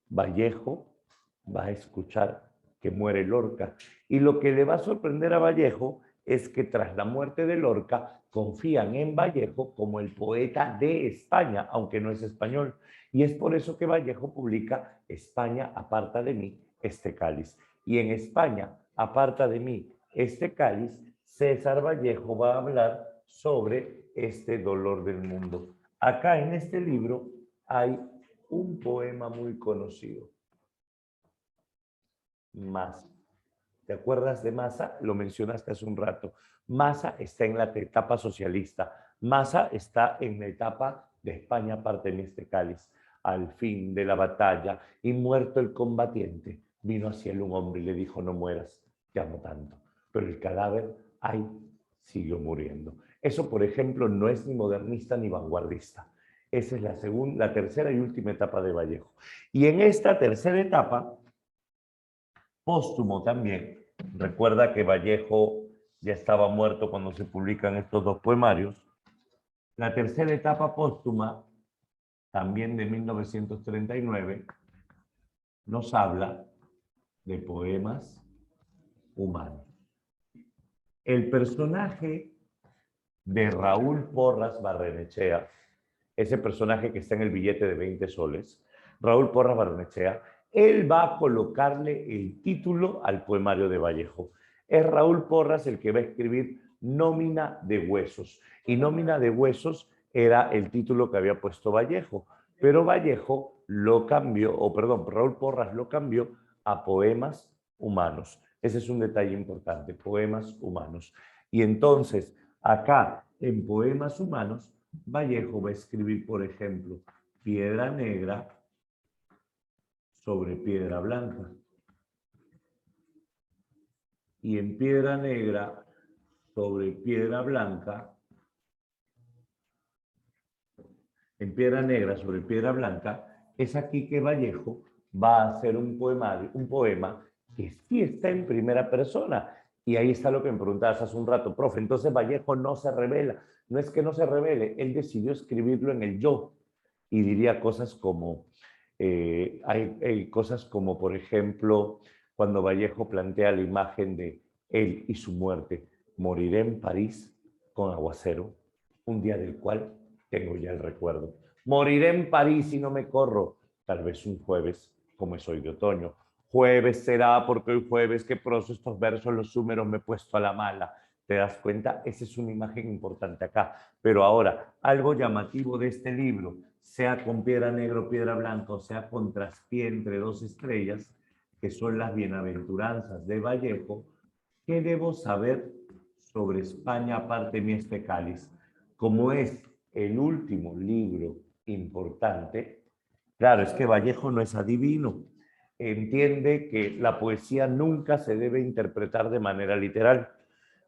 Vallejo va a escuchar que muere Lorca. Y lo que le va a sorprender a Vallejo es que tras la muerte de Lorca confían en Vallejo como el poeta de España, aunque no es español. Y es por eso que Vallejo publica España, aparta de mí este cáliz. Y en España, aparta de mí este cáliz, César Vallejo va a hablar sobre este dolor del mundo. Acá en este libro hay un poema muy conocido. Massa. ¿Te acuerdas de Massa? Lo mencionaste hace un rato. Massa está en la etapa socialista. Massa está en la etapa de España, parte en este cáliz. Al fin de la batalla y muerto el combatiente, vino hacia él un hombre y le dijo: no mueras, te amo tanto. Pero el cadáver, ay, siguió muriendo. Eso, por ejemplo, no es ni modernista ni vanguardista. Esa es la tercera y última etapa de Vallejo. Y en esta tercera etapa, póstumo también, recuerda que Vallejo ya estaba muerto cuando se publican estos dos poemarios. La tercera etapa póstuma, también de 1939, nos habla de poemas humanos. El personaje de Raúl Porras Barrenechea, ese personaje que está en el billete de 20 soles, Raúl Porras Barrenechea, él va a colocarle el título al poemario de Vallejo. Es Raúl Porras el que va a escribir Nómina de Huesos. Y Nómina de Huesos era el título que había puesto Vallejo. Pero Vallejo lo cambió, o perdón, Raúl Porras lo cambió a Poemas Humanos. Ese es un detalle importante, Poemas Humanos. Y entonces, acá en Poemas Humanos, Vallejo va a escribir, por ejemplo, Piedra Negra sobre piedra blanca. Y en Piedra Negra sobre piedra blanca, en Piedra Negra sobre piedra blanca, es aquí que Vallejo va a hacer un poema que sí está en primera persona. Y ahí está lo que me preguntabas hace un rato, profe. Entonces Vallejo no se revela. No es que no se revele, él decidió escribirlo en el yo. Y diría cosas como, hay cosas como, por ejemplo, cuando Vallejo plantea la imagen de él y su muerte. Moriré en París con aguacero, un día del cual tengo ya el recuerdo. Moriré en París y no me corro, tal vez un jueves, como es hoy de otoño. Jueves será porque hoy jueves que proso estos versos los súmeros me he puesto a la mala. ¿Te das cuenta? Esa es una imagen importante acá. Pero ahora, algo llamativo de este libro, sea con piedra negra o piedra blanca, o sea con traspié entre dos estrellas, que son las bienaventuranzas de Vallejo, ¿qué debo saber sobre España aparte de este cáliz? Como es el último libro importante, claro, es que Vallejo no es adivino. Entiende que la poesía nunca se debe interpretar de manera literal.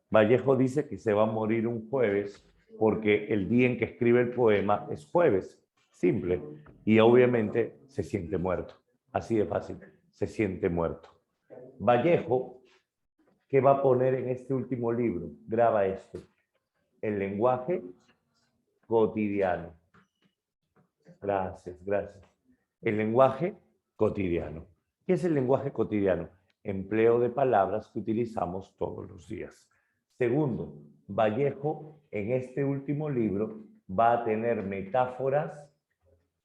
Vallejo dice que se va a morir un jueves porque el día en que escribe el poema es jueves, simple, y obviamente se siente muerto, así de fácil, se siente muerto. Vallejo, ¿qué va a poner en este último libro? Graba esto, el lenguaje cotidiano. Gracias, gracias. El lenguaje cotidiano. ¿Qué es el lenguaje cotidiano? Empleo de palabras que utilizamos todos los días. Segundo, Vallejo en este último libro va a tener metáforas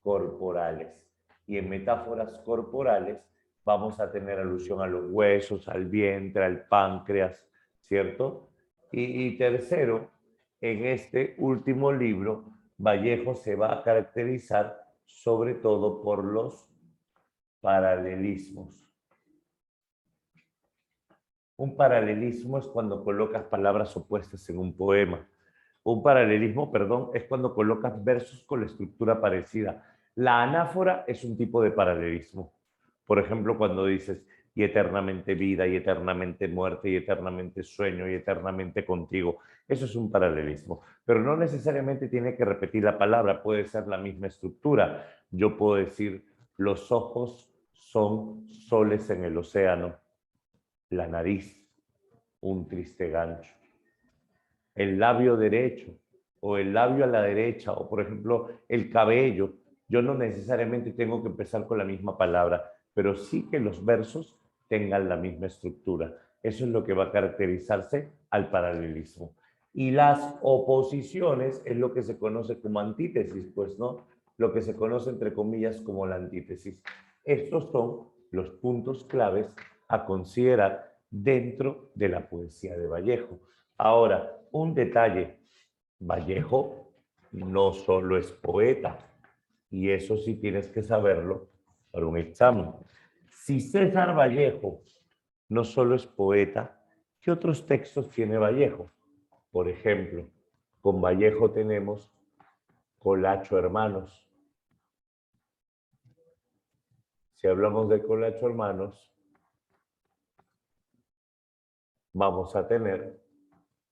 corporales. Y en metáforas corporales vamos a tener alusión a los huesos, al vientre, al páncreas, ¿cierto? Y tercero, en este último libro, Vallejo se va a caracterizar sobre todo por los paralelismos. Un paralelismo es cuando colocas palabras opuestas en un poema. Un paralelismo, perdón, es cuando colocas versos con la estructura parecida. La anáfora es un tipo de paralelismo. Por ejemplo, cuando dices, y eternamente vida, y eternamente muerte, y eternamente sueño, y eternamente contigo. Eso es un paralelismo. Pero no necesariamente tiene que repetir la palabra, puede ser la misma estructura. Yo puedo decir, los ojos son soles en el océano. La nariz, un triste gancho. El labio derecho o el labio a la derecha o por ejemplo el cabello, yo no necesariamente tengo que empezar con la misma palabra, pero sí que los versos tengan la misma estructura. Eso es lo que va a caracterizarse al paralelismo. Y las oposiciones es lo que se conoce como antítesis, pues, ¿no? Lo que se conoce entre comillas como la antítesis. Estos son los puntos claves a considerar dentro de la poesía de Vallejo. Ahora, un detalle, Vallejo no solo es poeta, y eso sí tienes que saberlo para un examen. Si César Vallejo no solo es poeta, ¿qué otros textos tiene Vallejo? Por ejemplo, con Vallejo tenemos Colacho Hermanos. Si hablamos de Colacho Hermanos, vamos a tener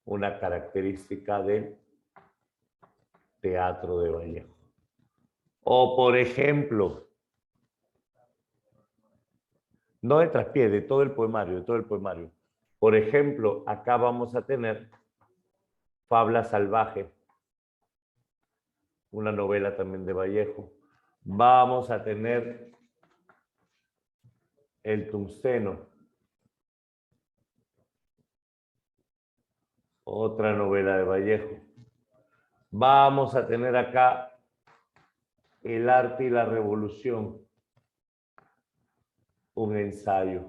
una característica del teatro de Vallejo. O, por ejemplo, no de traspié, de todo el poemario, de todo el poemario. Por ejemplo, acá vamos a tener Fabla Salvaje, una novela también de Vallejo. Vamos a tener El Tungsteno. Otra novela de Vallejo. Vamos a tener acá El arte y la revolución. Un ensayo.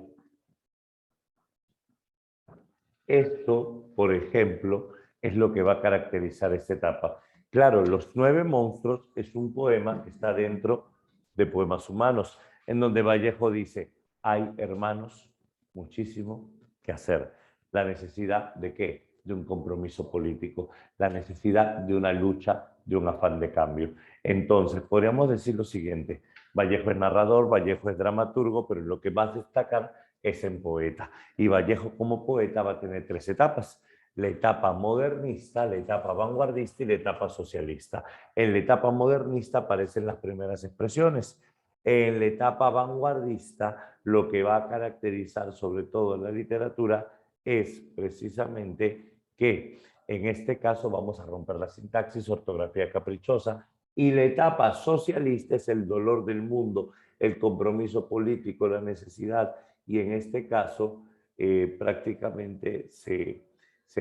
Esto, por ejemplo, es lo que va a caracterizar esta etapa. Claro, Los 9 monstruos es un poema que está dentro de Poemas Humanos, en donde Vallejo dice, hay, hermanos, muchísimo que hacer. La necesidad de ¿qué? De un compromiso político, la necesidad de una lucha, de un afán de cambio. Entonces, podríamos decir lo siguiente, Vallejo es narrador, Vallejo es dramaturgo, pero lo que más destacar es en poeta. Y Vallejo como poeta va a tener 3 etapas. La etapa modernista, la etapa vanguardista y la etapa socialista. En la etapa modernista aparecen las primeras expresiones. En la etapa vanguardista, lo que va a caracterizar sobre todo en la literatura es precisamente que en este caso vamos a romper la sintaxis, ortografía caprichosa, y la etapa socialista es el dolor del mundo, el compromiso político, la necesidad, y en este caso prácticamente se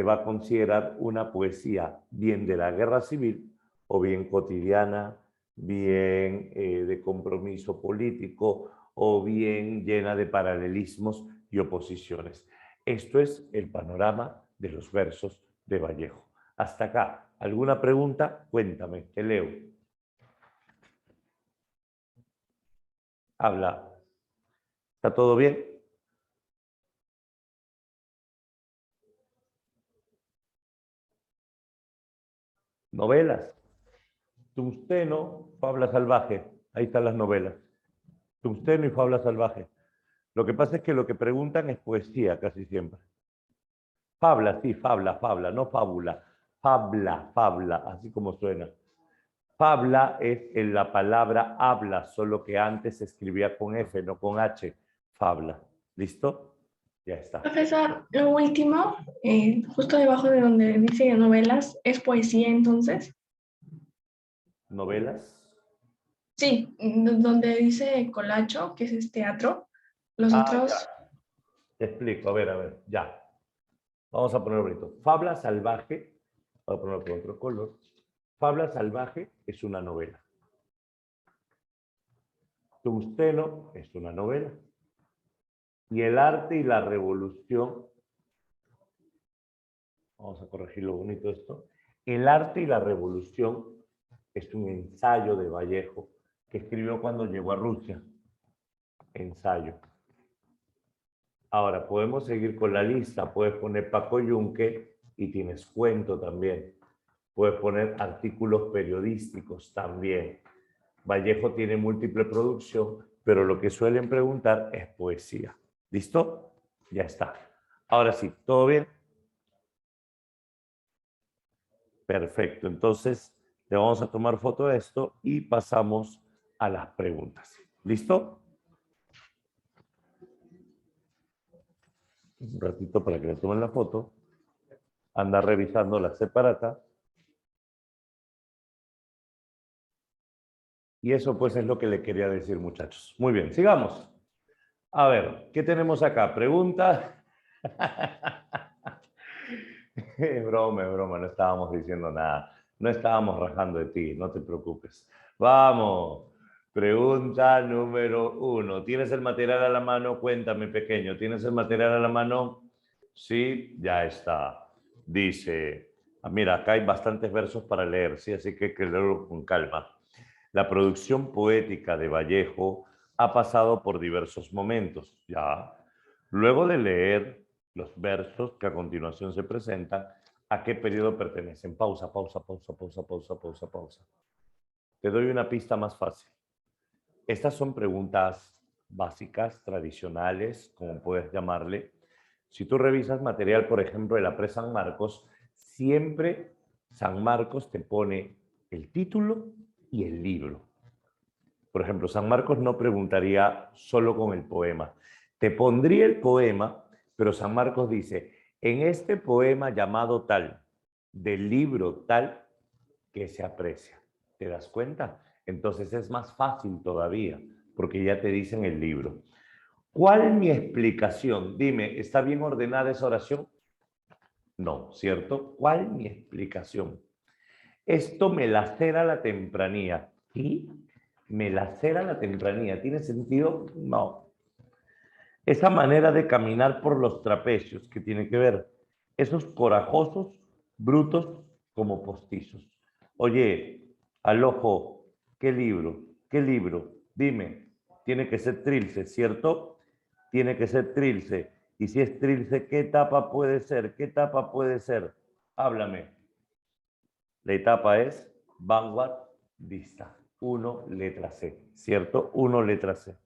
va a considerar una poesía bien de la guerra civil o bien cotidiana, bien de compromiso político o bien llena de paralelismos y oposiciones. Esto es el panorama de los versos de Vallejo. Hasta acá, ¿alguna pregunta? Cuéntame, te leo. Habla. ¿Está todo bien? Novelas. Tungsteno, Fabla Salvaje. Ahí están las novelas. Tungsteno y Fabla Salvaje. Lo que pasa es que lo que preguntan es poesía casi siempre. Fabla, sí, fabla, no fábula. Fabla, así como suena. Fabla es en la palabra habla, solo que antes se escribía con F, no con H. Fabla. ¿Listo? Ya está. Profesor, lo último, justo debajo de donde dice novelas, ¿es poesía entonces? ¿Novelas? Sí, donde dice colacho, que es teatro, los otros... Ya. Te explico, a ver, ya. Vamos a ponerlo bonito. Fabla Salvaje, voy a ponerlo con otro color. Fabla Salvaje es una novela. Tungsteno es una novela. Y El arte y la revolución, vamos a corregir lo bonito esto, El arte y la revolución es un ensayo de Vallejo que escribió cuando llegó a Rusia. Ensayo. Ahora, podemos seguir con la lista. Puedes poner Paco Yunque y tienes cuento también. Puedes poner artículos periodísticos también. Vallejo tiene múltiple producción, pero lo que suelen preguntar es poesía. ¿Listo? Ya está. Ahora sí, ¿todo bien? Perfecto. Entonces, le vamos a tomar foto de esto y pasamos a las preguntas. ¿Listo? Un ratito para que le tomen la foto. Anda revisando la separata. Y eso pues es lo que le quería decir, muchachos. Muy bien, sigamos. A ver, ¿qué tenemos acá? ¿Pregunta? Broma, no estábamos diciendo nada. No estábamos rajando de ti, no te preocupes. Vamos. Pregunta número 1. ¿Tienes el material a la mano? Cuéntame, pequeño. ¿Tienes el material a la mano? Sí, ya está. Dice, mira, acá hay bastantes versos para leer, ¿sí? Así que hay que leerlo con calma. La producción poética de Vallejo ha pasado por diversos momentos, ya. Luego de leer los versos que a continuación se presentan, ¿a qué periodo pertenecen? Pausa. Te doy una pista más fácil. Estas son preguntas básicas, tradicionales, como puedes llamarle. Si tú revisas material, por ejemplo, de la Pre San Marcos, siempre San Marcos te pone el título y el libro. Por ejemplo, San Marcos no preguntaría solo con el poema. Te pondría el poema, pero San Marcos dice, en este poema llamado tal, del libro tal, que se aprecia. ¿Te das cuenta? Entonces es más fácil todavía, porque ya te dicen el libro. ¿Cuál mi explicación? Dime, ¿está bien ordenada esa oración? No, ¿cierto? ¿Cuál mi explicación? Esto me lacera la tempranía. ¿Y? Me lacera la tempranía. ¿Tiene sentido? No. Esa manera de caminar por los trapecios, que tiene que ver, esos corajosos, brutos, como postizos. Oye, al ojo, ¿qué libro? ¿Qué libro? Dime, tiene que ser Trilce, ¿cierto? Tiene que ser Trilce. Y si es Trilce, ¿qué etapa puede ser? ¿Qué etapa puede ser? Háblame. La etapa es vanguardista. 1, letra C, ¿cierto? 1, letra C.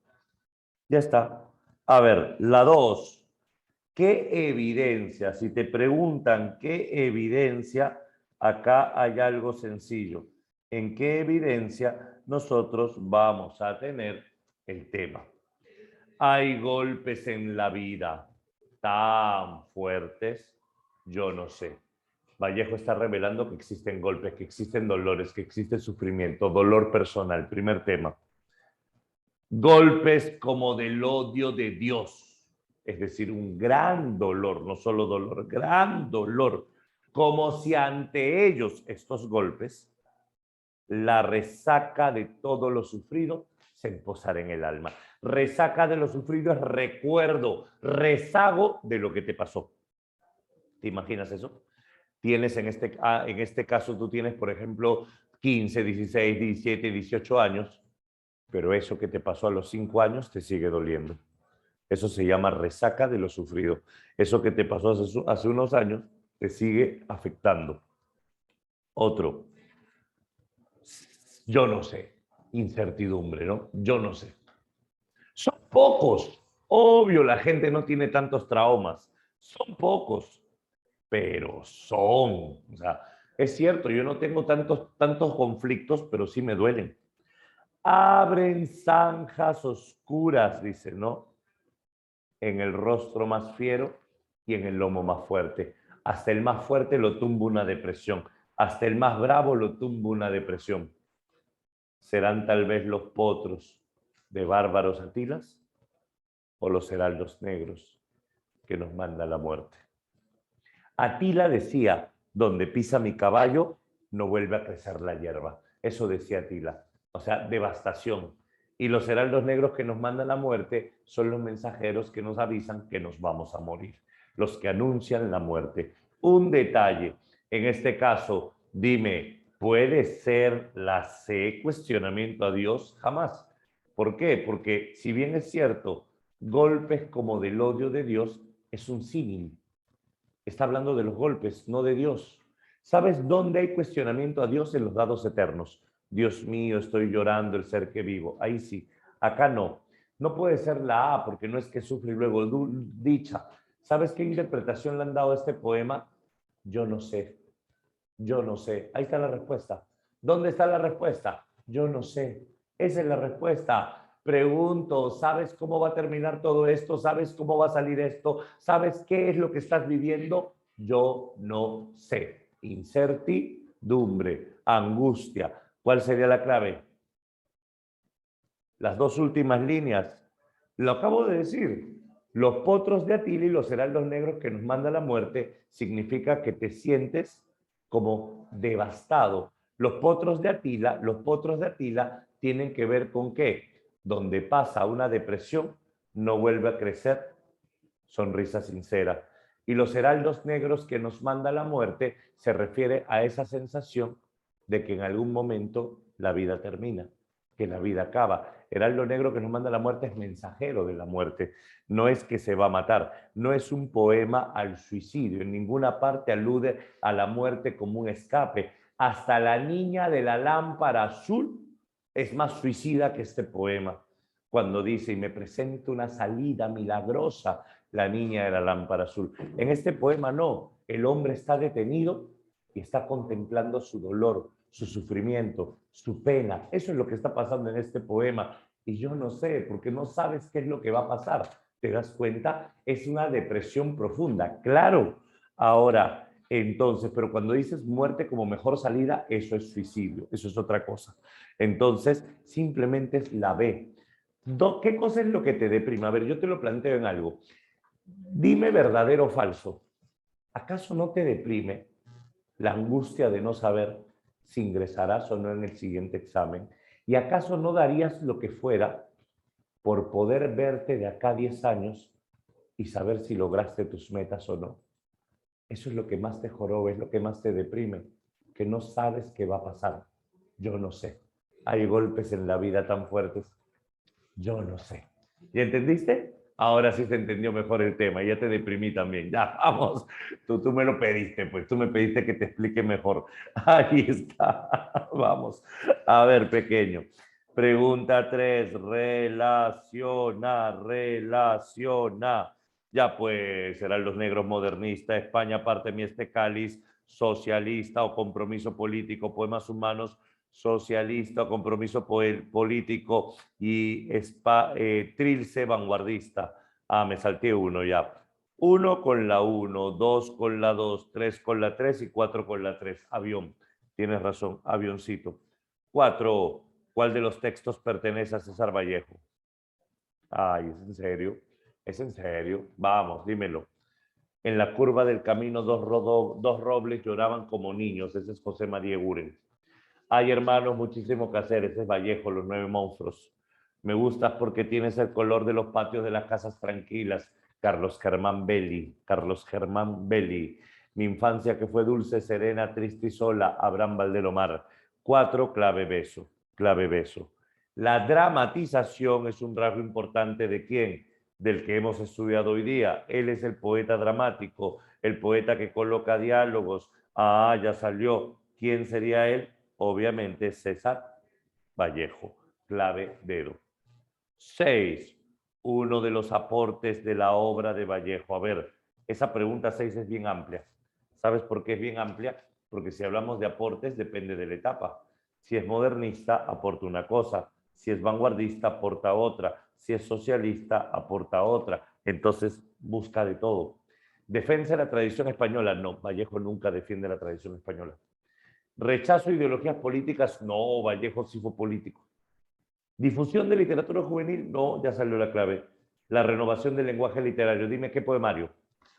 Ya está. A ver, la 2. ¿Qué evidencia? Si te preguntan qué evidencia, acá hay algo sencillo. ¿En qué evidencia nosotros vamos a tener el tema? Hay golpes en la vida tan fuertes, yo no sé. Vallejo está revelando que existen golpes, que existen dolores, que existe sufrimiento, dolor personal, primer tema. Golpes como del odio de Dios, es decir, un gran dolor, no solo dolor, gran dolor, como si ante ellos, estos golpes, la resaca de todo lo sufrido se posara en el alma. Resaca de lo sufrido es recuerdo, rezago de lo que te pasó. ¿Te imaginas eso? Tienes en este caso, tú tienes, por ejemplo, 15, 16, 17, 18 años, pero eso que te pasó a los 5 años te sigue doliendo. Eso se llama resaca de lo sufrido. Eso que te pasó hace unos años te sigue afectando. Otro, yo no sé, incertidumbre, ¿no? Yo no sé. Son pocos. Obvio, la gente no tiene tantos traumas. Son pocos, pero son. O sea, es cierto, yo no tengo tantos conflictos, pero sí me duelen. Abren zanjas oscuras, dice, ¿no? En el rostro más fiero y en el lomo más fuerte. Hasta el más fuerte lo tumba una depresión. Hasta el más bravo lo tumba una depresión. ¿Serán tal vez los potros de bárbaros Atilas o los heraldos negros que nos manda la muerte? Atila decía, donde pisa mi caballo, no vuelve a crecer la hierba. Eso decía Atila. O sea, devastación. Y los heraldos negros que nos mandan la muerte son los mensajeros que nos avisan que nos vamos a morir. Los que anuncian la muerte. Un detalle. En este caso, dime, ¿puede ser la C cuestionamiento a Dios? Jamás. ¿Por qué? Porque si bien es cierto, golpes como del odio de Dios es un símil. Está hablando de los golpes, no de Dios. ¿Sabes dónde hay cuestionamiento a Dios? En los dados eternos. Dios mío, estoy llorando el ser que vivo. Ahí sí. Acá no. No puede ser la A porque no es que sufre y luego dicha. ¿Sabes qué interpretación le han dado a este poema? Yo no sé. Yo no sé. Ahí está la respuesta. ¿Dónde está la respuesta? Yo no sé. Esa es la respuesta. Pregunto, ¿sabes cómo va a terminar todo esto? ¿Sabes cómo va a salir esto? ¿Sabes qué es lo que estás viviendo? Yo no sé. Incertidumbre, angustia. ¿Cuál sería la clave? Las dos últimas líneas. Lo acabo de decir. Los potros de Atila y los heraldos negros que nos manda la muerte significa que te sientes como devastado. Los potros de Atila tienen que ver con qué? Donde pasa una depresión, no vuelve a crecer sonrisa sincera. Y los heraldos negros que nos manda la muerte se refiere a esa sensación de que en algún momento la vida termina, que la vida acaba. Heraldo negro que nos manda la muerte es mensajero de la muerte. No es que se va a matar, no es un poema al suicidio. En ninguna parte alude a la muerte como un escape. Hasta la niña de la lámpara azul es más suicida que este poema. Cuando dice, y me presenta una salida milagrosa, la niña de la lámpara azul. En este poema no, el hombre está detenido y está contemplando su dolor, su sufrimiento, su pena. Eso es lo que está pasando en este poema. Y yo no sé, porque no sabes qué es lo que va a pasar. ¿Te das cuenta? Es una depresión profunda, claro. Ahora, entonces, pero cuando dices muerte como mejor salida, eso es suicidio, eso es otra cosa. Entonces, simplemente es la B. ¿Qué cosa es lo que te deprime? A ver, yo te lo planteo en algo. Dime verdadero o falso. ¿Acaso no te deprime la angustia de no saber si ingresarás o no en el siguiente examen? ¿Y acaso no darías lo que fuera por poder verte de acá a 10 años y saber si lograste tus metas o no? Eso es lo que más te joroba, es lo que más te deprime, que no sabes qué va a pasar. Yo no sé. Hay golpes en la vida tan fuertes. Yo no sé. ¿Y entendiste? Ahora sí se entendió mejor el tema. Ya te deprimí también. Ya, vamos. Tú me lo pediste, pues. Tú me pediste que te explique mejor. Ahí está. Vamos. A ver, pequeño. Pregunta 3. Relaciona, relaciona. Ya pues, serán los negros modernistas, España parte mi este cáliz, socialista o compromiso político, poemas humanos, socialista o compromiso político y trilce vanguardista. Ah, me salté uno ya. 1 con la 1, 2 con la 2, 3 con la 3 y 4 con la 3. Avión. Tienes razón, avioncito. 4. ¿Cuál de los textos pertenece a César Vallejo? Ay, ¿es en serio? ¿Es en serio? Vamos, dímelo. En la curva del camino dos robles lloraban como niños. Ese es José María Eguren. Ay, hermanos, muchísimo que hacer. Ese es Vallejo, Los Nueve Monstruos. Me gustas porque tienes el color de los patios de las casas tranquilas. Carlos Germán Belli. Carlos Germán Belli. Mi infancia que fue dulce, serena, triste y sola. Abraham Valdelomar. 4, clave beso. Clave beso. La dramatización es un rasgo importante de quién, del que hemos estudiado hoy día. Él es el poeta dramático, el poeta que coloca diálogos. Ah, ya salió. ¿Quién sería él? Obviamente César Vallejo. Clave dedo. 6. Uno de los aportes de la obra de Vallejo. A ver, esa pregunta 6 es bien amplia. ¿Sabes por qué es bien amplia? Porque si hablamos de aportes, depende de la etapa. Si es modernista, aporta una cosa. Si es vanguardista, aporta otra. Si es socialista, aporta otra. Entonces, busca de todo. ¿Defensa de la tradición española? No, Vallejo nunca defiende la tradición española. ¿Rechazo a ideologías políticas? No, Vallejo sí fue político. ¿Difusión de literatura juvenil? No, ya salió la clave. La renovación del lenguaje literario. Dime qué poemario.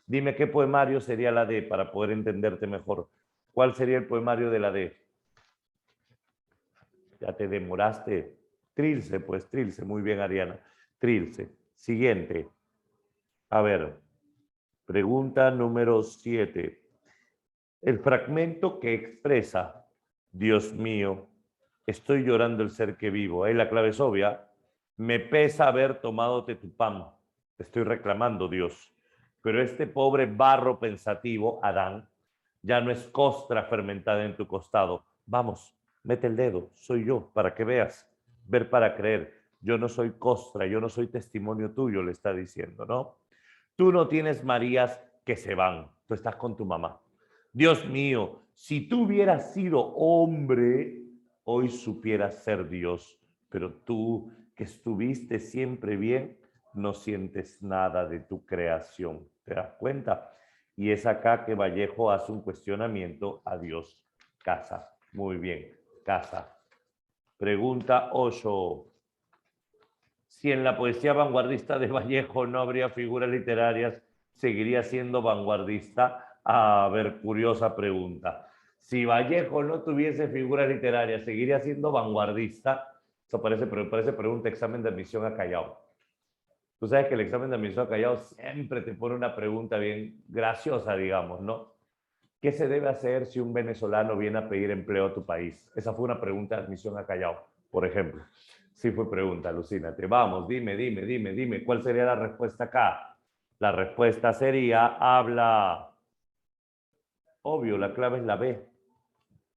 Dime qué poemario sería la D para poder entenderte mejor. ¿Cuál sería el poemario de la D? Ya te demoraste. Trilce, pues Trilce. Muy bien, Ariana. Trilce. Siguiente. A ver. Pregunta número 7. El fragmento que expresa, Dios mío, estoy llorando el ser que vivo. Ahí la clave es obvia. Me pesa haber tomadote tu pan. Te estoy reclamando, Dios. Pero este pobre barro pensativo, Adán, ya no es costra fermentada en tu costado. Vamos, mete el dedo, soy yo, para que veas. Ver para creer. Yo no soy costra, yo no soy testimonio tuyo, le está diciendo, ¿no? Tú no tienes Marías que se van, tú estás con tu mamá. Dios mío, si tú hubieras sido hombre, hoy supieras ser Dios, pero tú que estuviste siempre bien, no sientes nada de tu creación. ¿Te das cuenta? Y es acá que Vallejo hace un cuestionamiento a Dios. Casa. Muy bien, casa. Pregunta 8. Si en la poesía vanguardista de Vallejo no habría figuras literarias, ¿seguiría siendo vanguardista? A ver, curiosa pregunta. Si Vallejo no tuviese figuras literarias, ¿seguiría siendo vanguardista? Eso parece pregunta examen de admisión a Callao. Tú sabes que el examen de admisión a Callao siempre te pone una pregunta bien graciosa, digamos, ¿no? ¿Qué se debe hacer si un venezolano viene a pedir empleo a tu país? Esa fue una pregunta de admisión a Callao, por ejemplo. Sí fue pregunta, alucínate. Vamos, dime. ¿Cuál sería la respuesta acá? La respuesta sería, habla. Obvio, la clave es la B.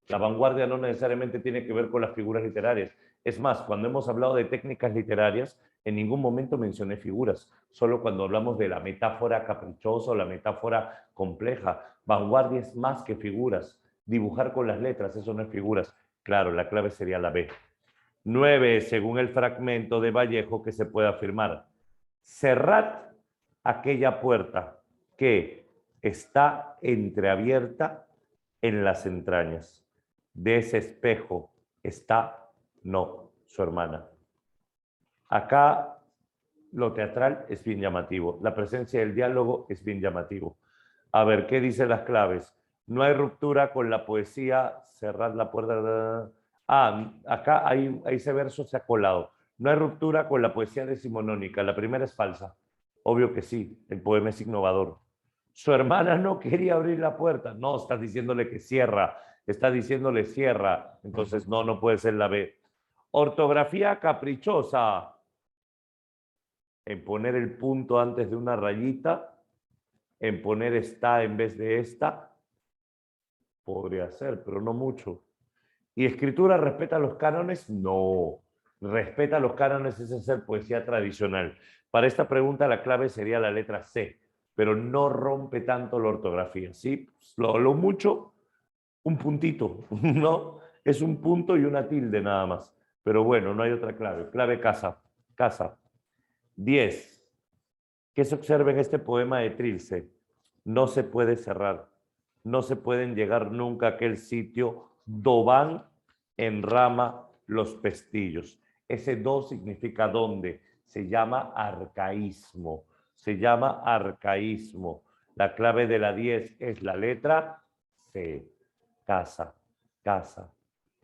La vanguardia no necesariamente tiene que ver con las figuras literarias. Es más, cuando hemos hablado de técnicas literarias, en ningún momento mencioné figuras, solo cuando hablamos de la metáfora caprichosa o la metáfora compleja. Vanguardia es más que figuras. Dibujar con las letras, eso no es figuras. Claro, la clave sería la B. 9, según el fragmento de Vallejo que se puede afirmar. Cerrad aquella puerta que está entreabierta en las entrañas. De ese espejo está, no, su hermana. Acá lo teatral es bien llamativo, la presencia del diálogo es bien llamativo. A ver, ¿qué dicen las claves? No hay ruptura con la poesía, cerrad la puerta. Acá hay, ese verso se ha colado. No hay ruptura con la poesía decimonónica. La primera es falsa. Obvio que sí, el poema es innovador. Su hermana no quería abrir la puerta. No, estás diciéndole que cierra. Está diciéndole cierra. Entonces, no, no puede ser la B. Ortografía caprichosa. En poner el punto antes de una rayita, en poner está en vez de esta. Podría ser, pero no mucho. ¿Y escritura respeta los cánones? No. Respeta los cánones es hacer poesía tradicional. Para esta pregunta la clave sería la letra C, pero no rompe tanto la ortografía. ¿Sí? Lo mucho, un puntito, ¿no? Es un punto y una tilde nada más. Pero bueno, no hay otra clave. Clave casa. Casa. 10. ¿Qué se observa en este poema de Trilce? No se puede cerrar. No se pueden llegar nunca a aquel sitio do van en rama los pestillos. Ese do significa dónde. Se llama arcaísmo. Se llama arcaísmo. La clave de la 10 es la letra C. Casa, casa.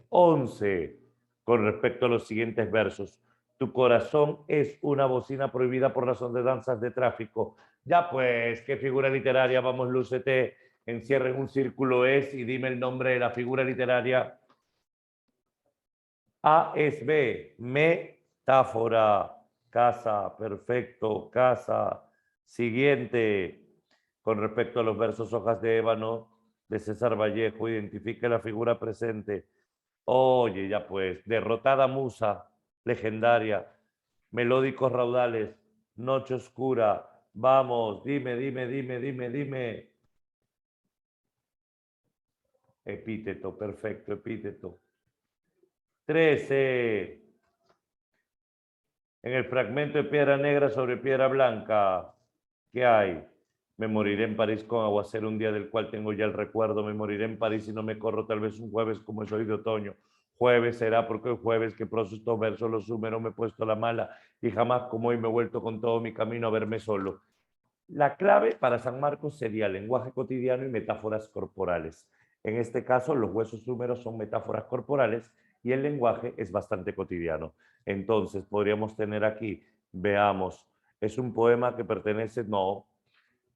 11. Con respecto a los siguientes versos. Tu corazón es una bocina prohibida por razón de danzas de tráfico. Ya pues, ¿qué figura literaria? Vamos, lúcete, encierra en un círculo es y dime el nombre de la figura literaria. A es B, metáfora, casa, perfecto, casa. Siguiente, con respecto a los versos Hojas de Ébano de César Vallejo, identifique la figura presente. Oye, ya pues, derrotada musa, legendaria, melódicos raudales, noche oscura, vamos, dime. Epíteto, perfecto, epíteto. 13. En el fragmento de piedra negra sobre piedra blanca, ¿qué hay? Me moriré en París con aguacero un día del cual tengo ya el recuerdo. Me moriré en París y no me corro tal vez un jueves como es hoy de otoño. Jueves será porque hoy jueves que proso estos versos los sume, me he puesto la mala y jamás como hoy me he vuelto con todo mi camino a verme solo. La clave para San Marcos sería lenguaje cotidiano y metáforas corporales. En este caso, los huesos húmeros son metáforas corporales y el lenguaje es bastante cotidiano. Entonces, podríamos tener aquí, veamos, es un poema que pertenece, no,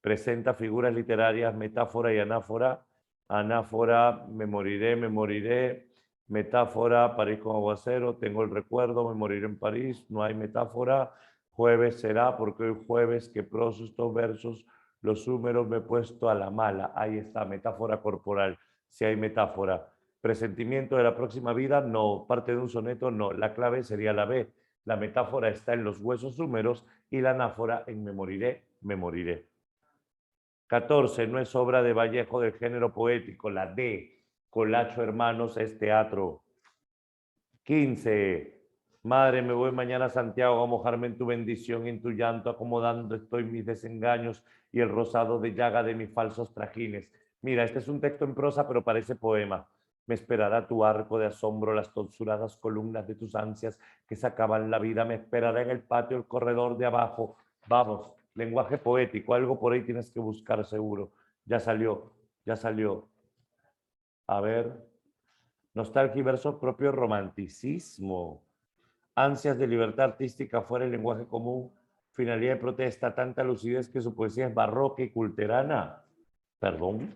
presenta figuras literarias, metáfora y anáfora. Anáfora, me moriré. Metáfora, París con aguacero, tengo el recuerdo, me moriré en París, no hay metáfora. Jueves será, porque hoy jueves que proso estos versos, los húmeros me he puesto a la mala. Ahí está, metáfora corporal, si hay metáfora. Presentimiento de la próxima vida, no. Parte de un soneto, no. La clave sería la B. La metáfora está en los huesos húmeros y la anáfora en me moriré. 14. No es obra de Vallejo del género poético. La D. Colacho Hermanos es teatro. 15. Madre, me voy mañana a Santiago a mojarme en tu bendición y en tu llanto, acomodando estoy mis desengaños y el rosado de llaga de mis falsos trajines. Mira, este es un texto en prosa, pero parece poema. Me esperará tu arco de asombro, las tonsuradas columnas de tus ansias que sacaban la vida. Me esperará en el patio, el corredor de abajo. Vamos, lenguaje poético, algo por ahí tienes que buscar seguro. Ya salió. A ver, nostalgia y verso propio, romanticismo. Ansias de libertad artística fuera el lenguaje común, finalidad de protesta, tanta lucidez que su poesía es barroca y culterana. Perdón.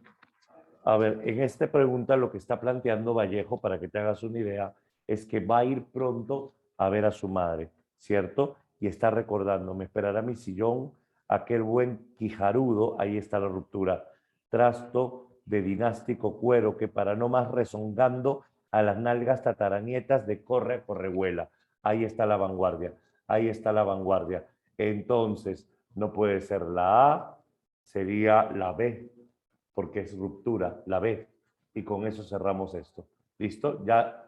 A ver, en esta pregunta lo que está planteando Vallejo, para que te hagas una idea, es que va a ir pronto a ver a su madre, ¿cierto? Y está recordando, me esperará mi sillón, aquel buen quijarudo, ahí está la ruptura, trasto de dinástico cuero que para no más rezongando a las nalgas tataranietas de corre a correhuela. Ahí está la vanguardia, ahí está la vanguardia. Entonces, no puede ser la A, sería la B, porque es ruptura, la B. Y con eso cerramos esto. ¿Listo? Ya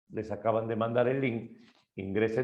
les acaban de mandar el link. Ingresen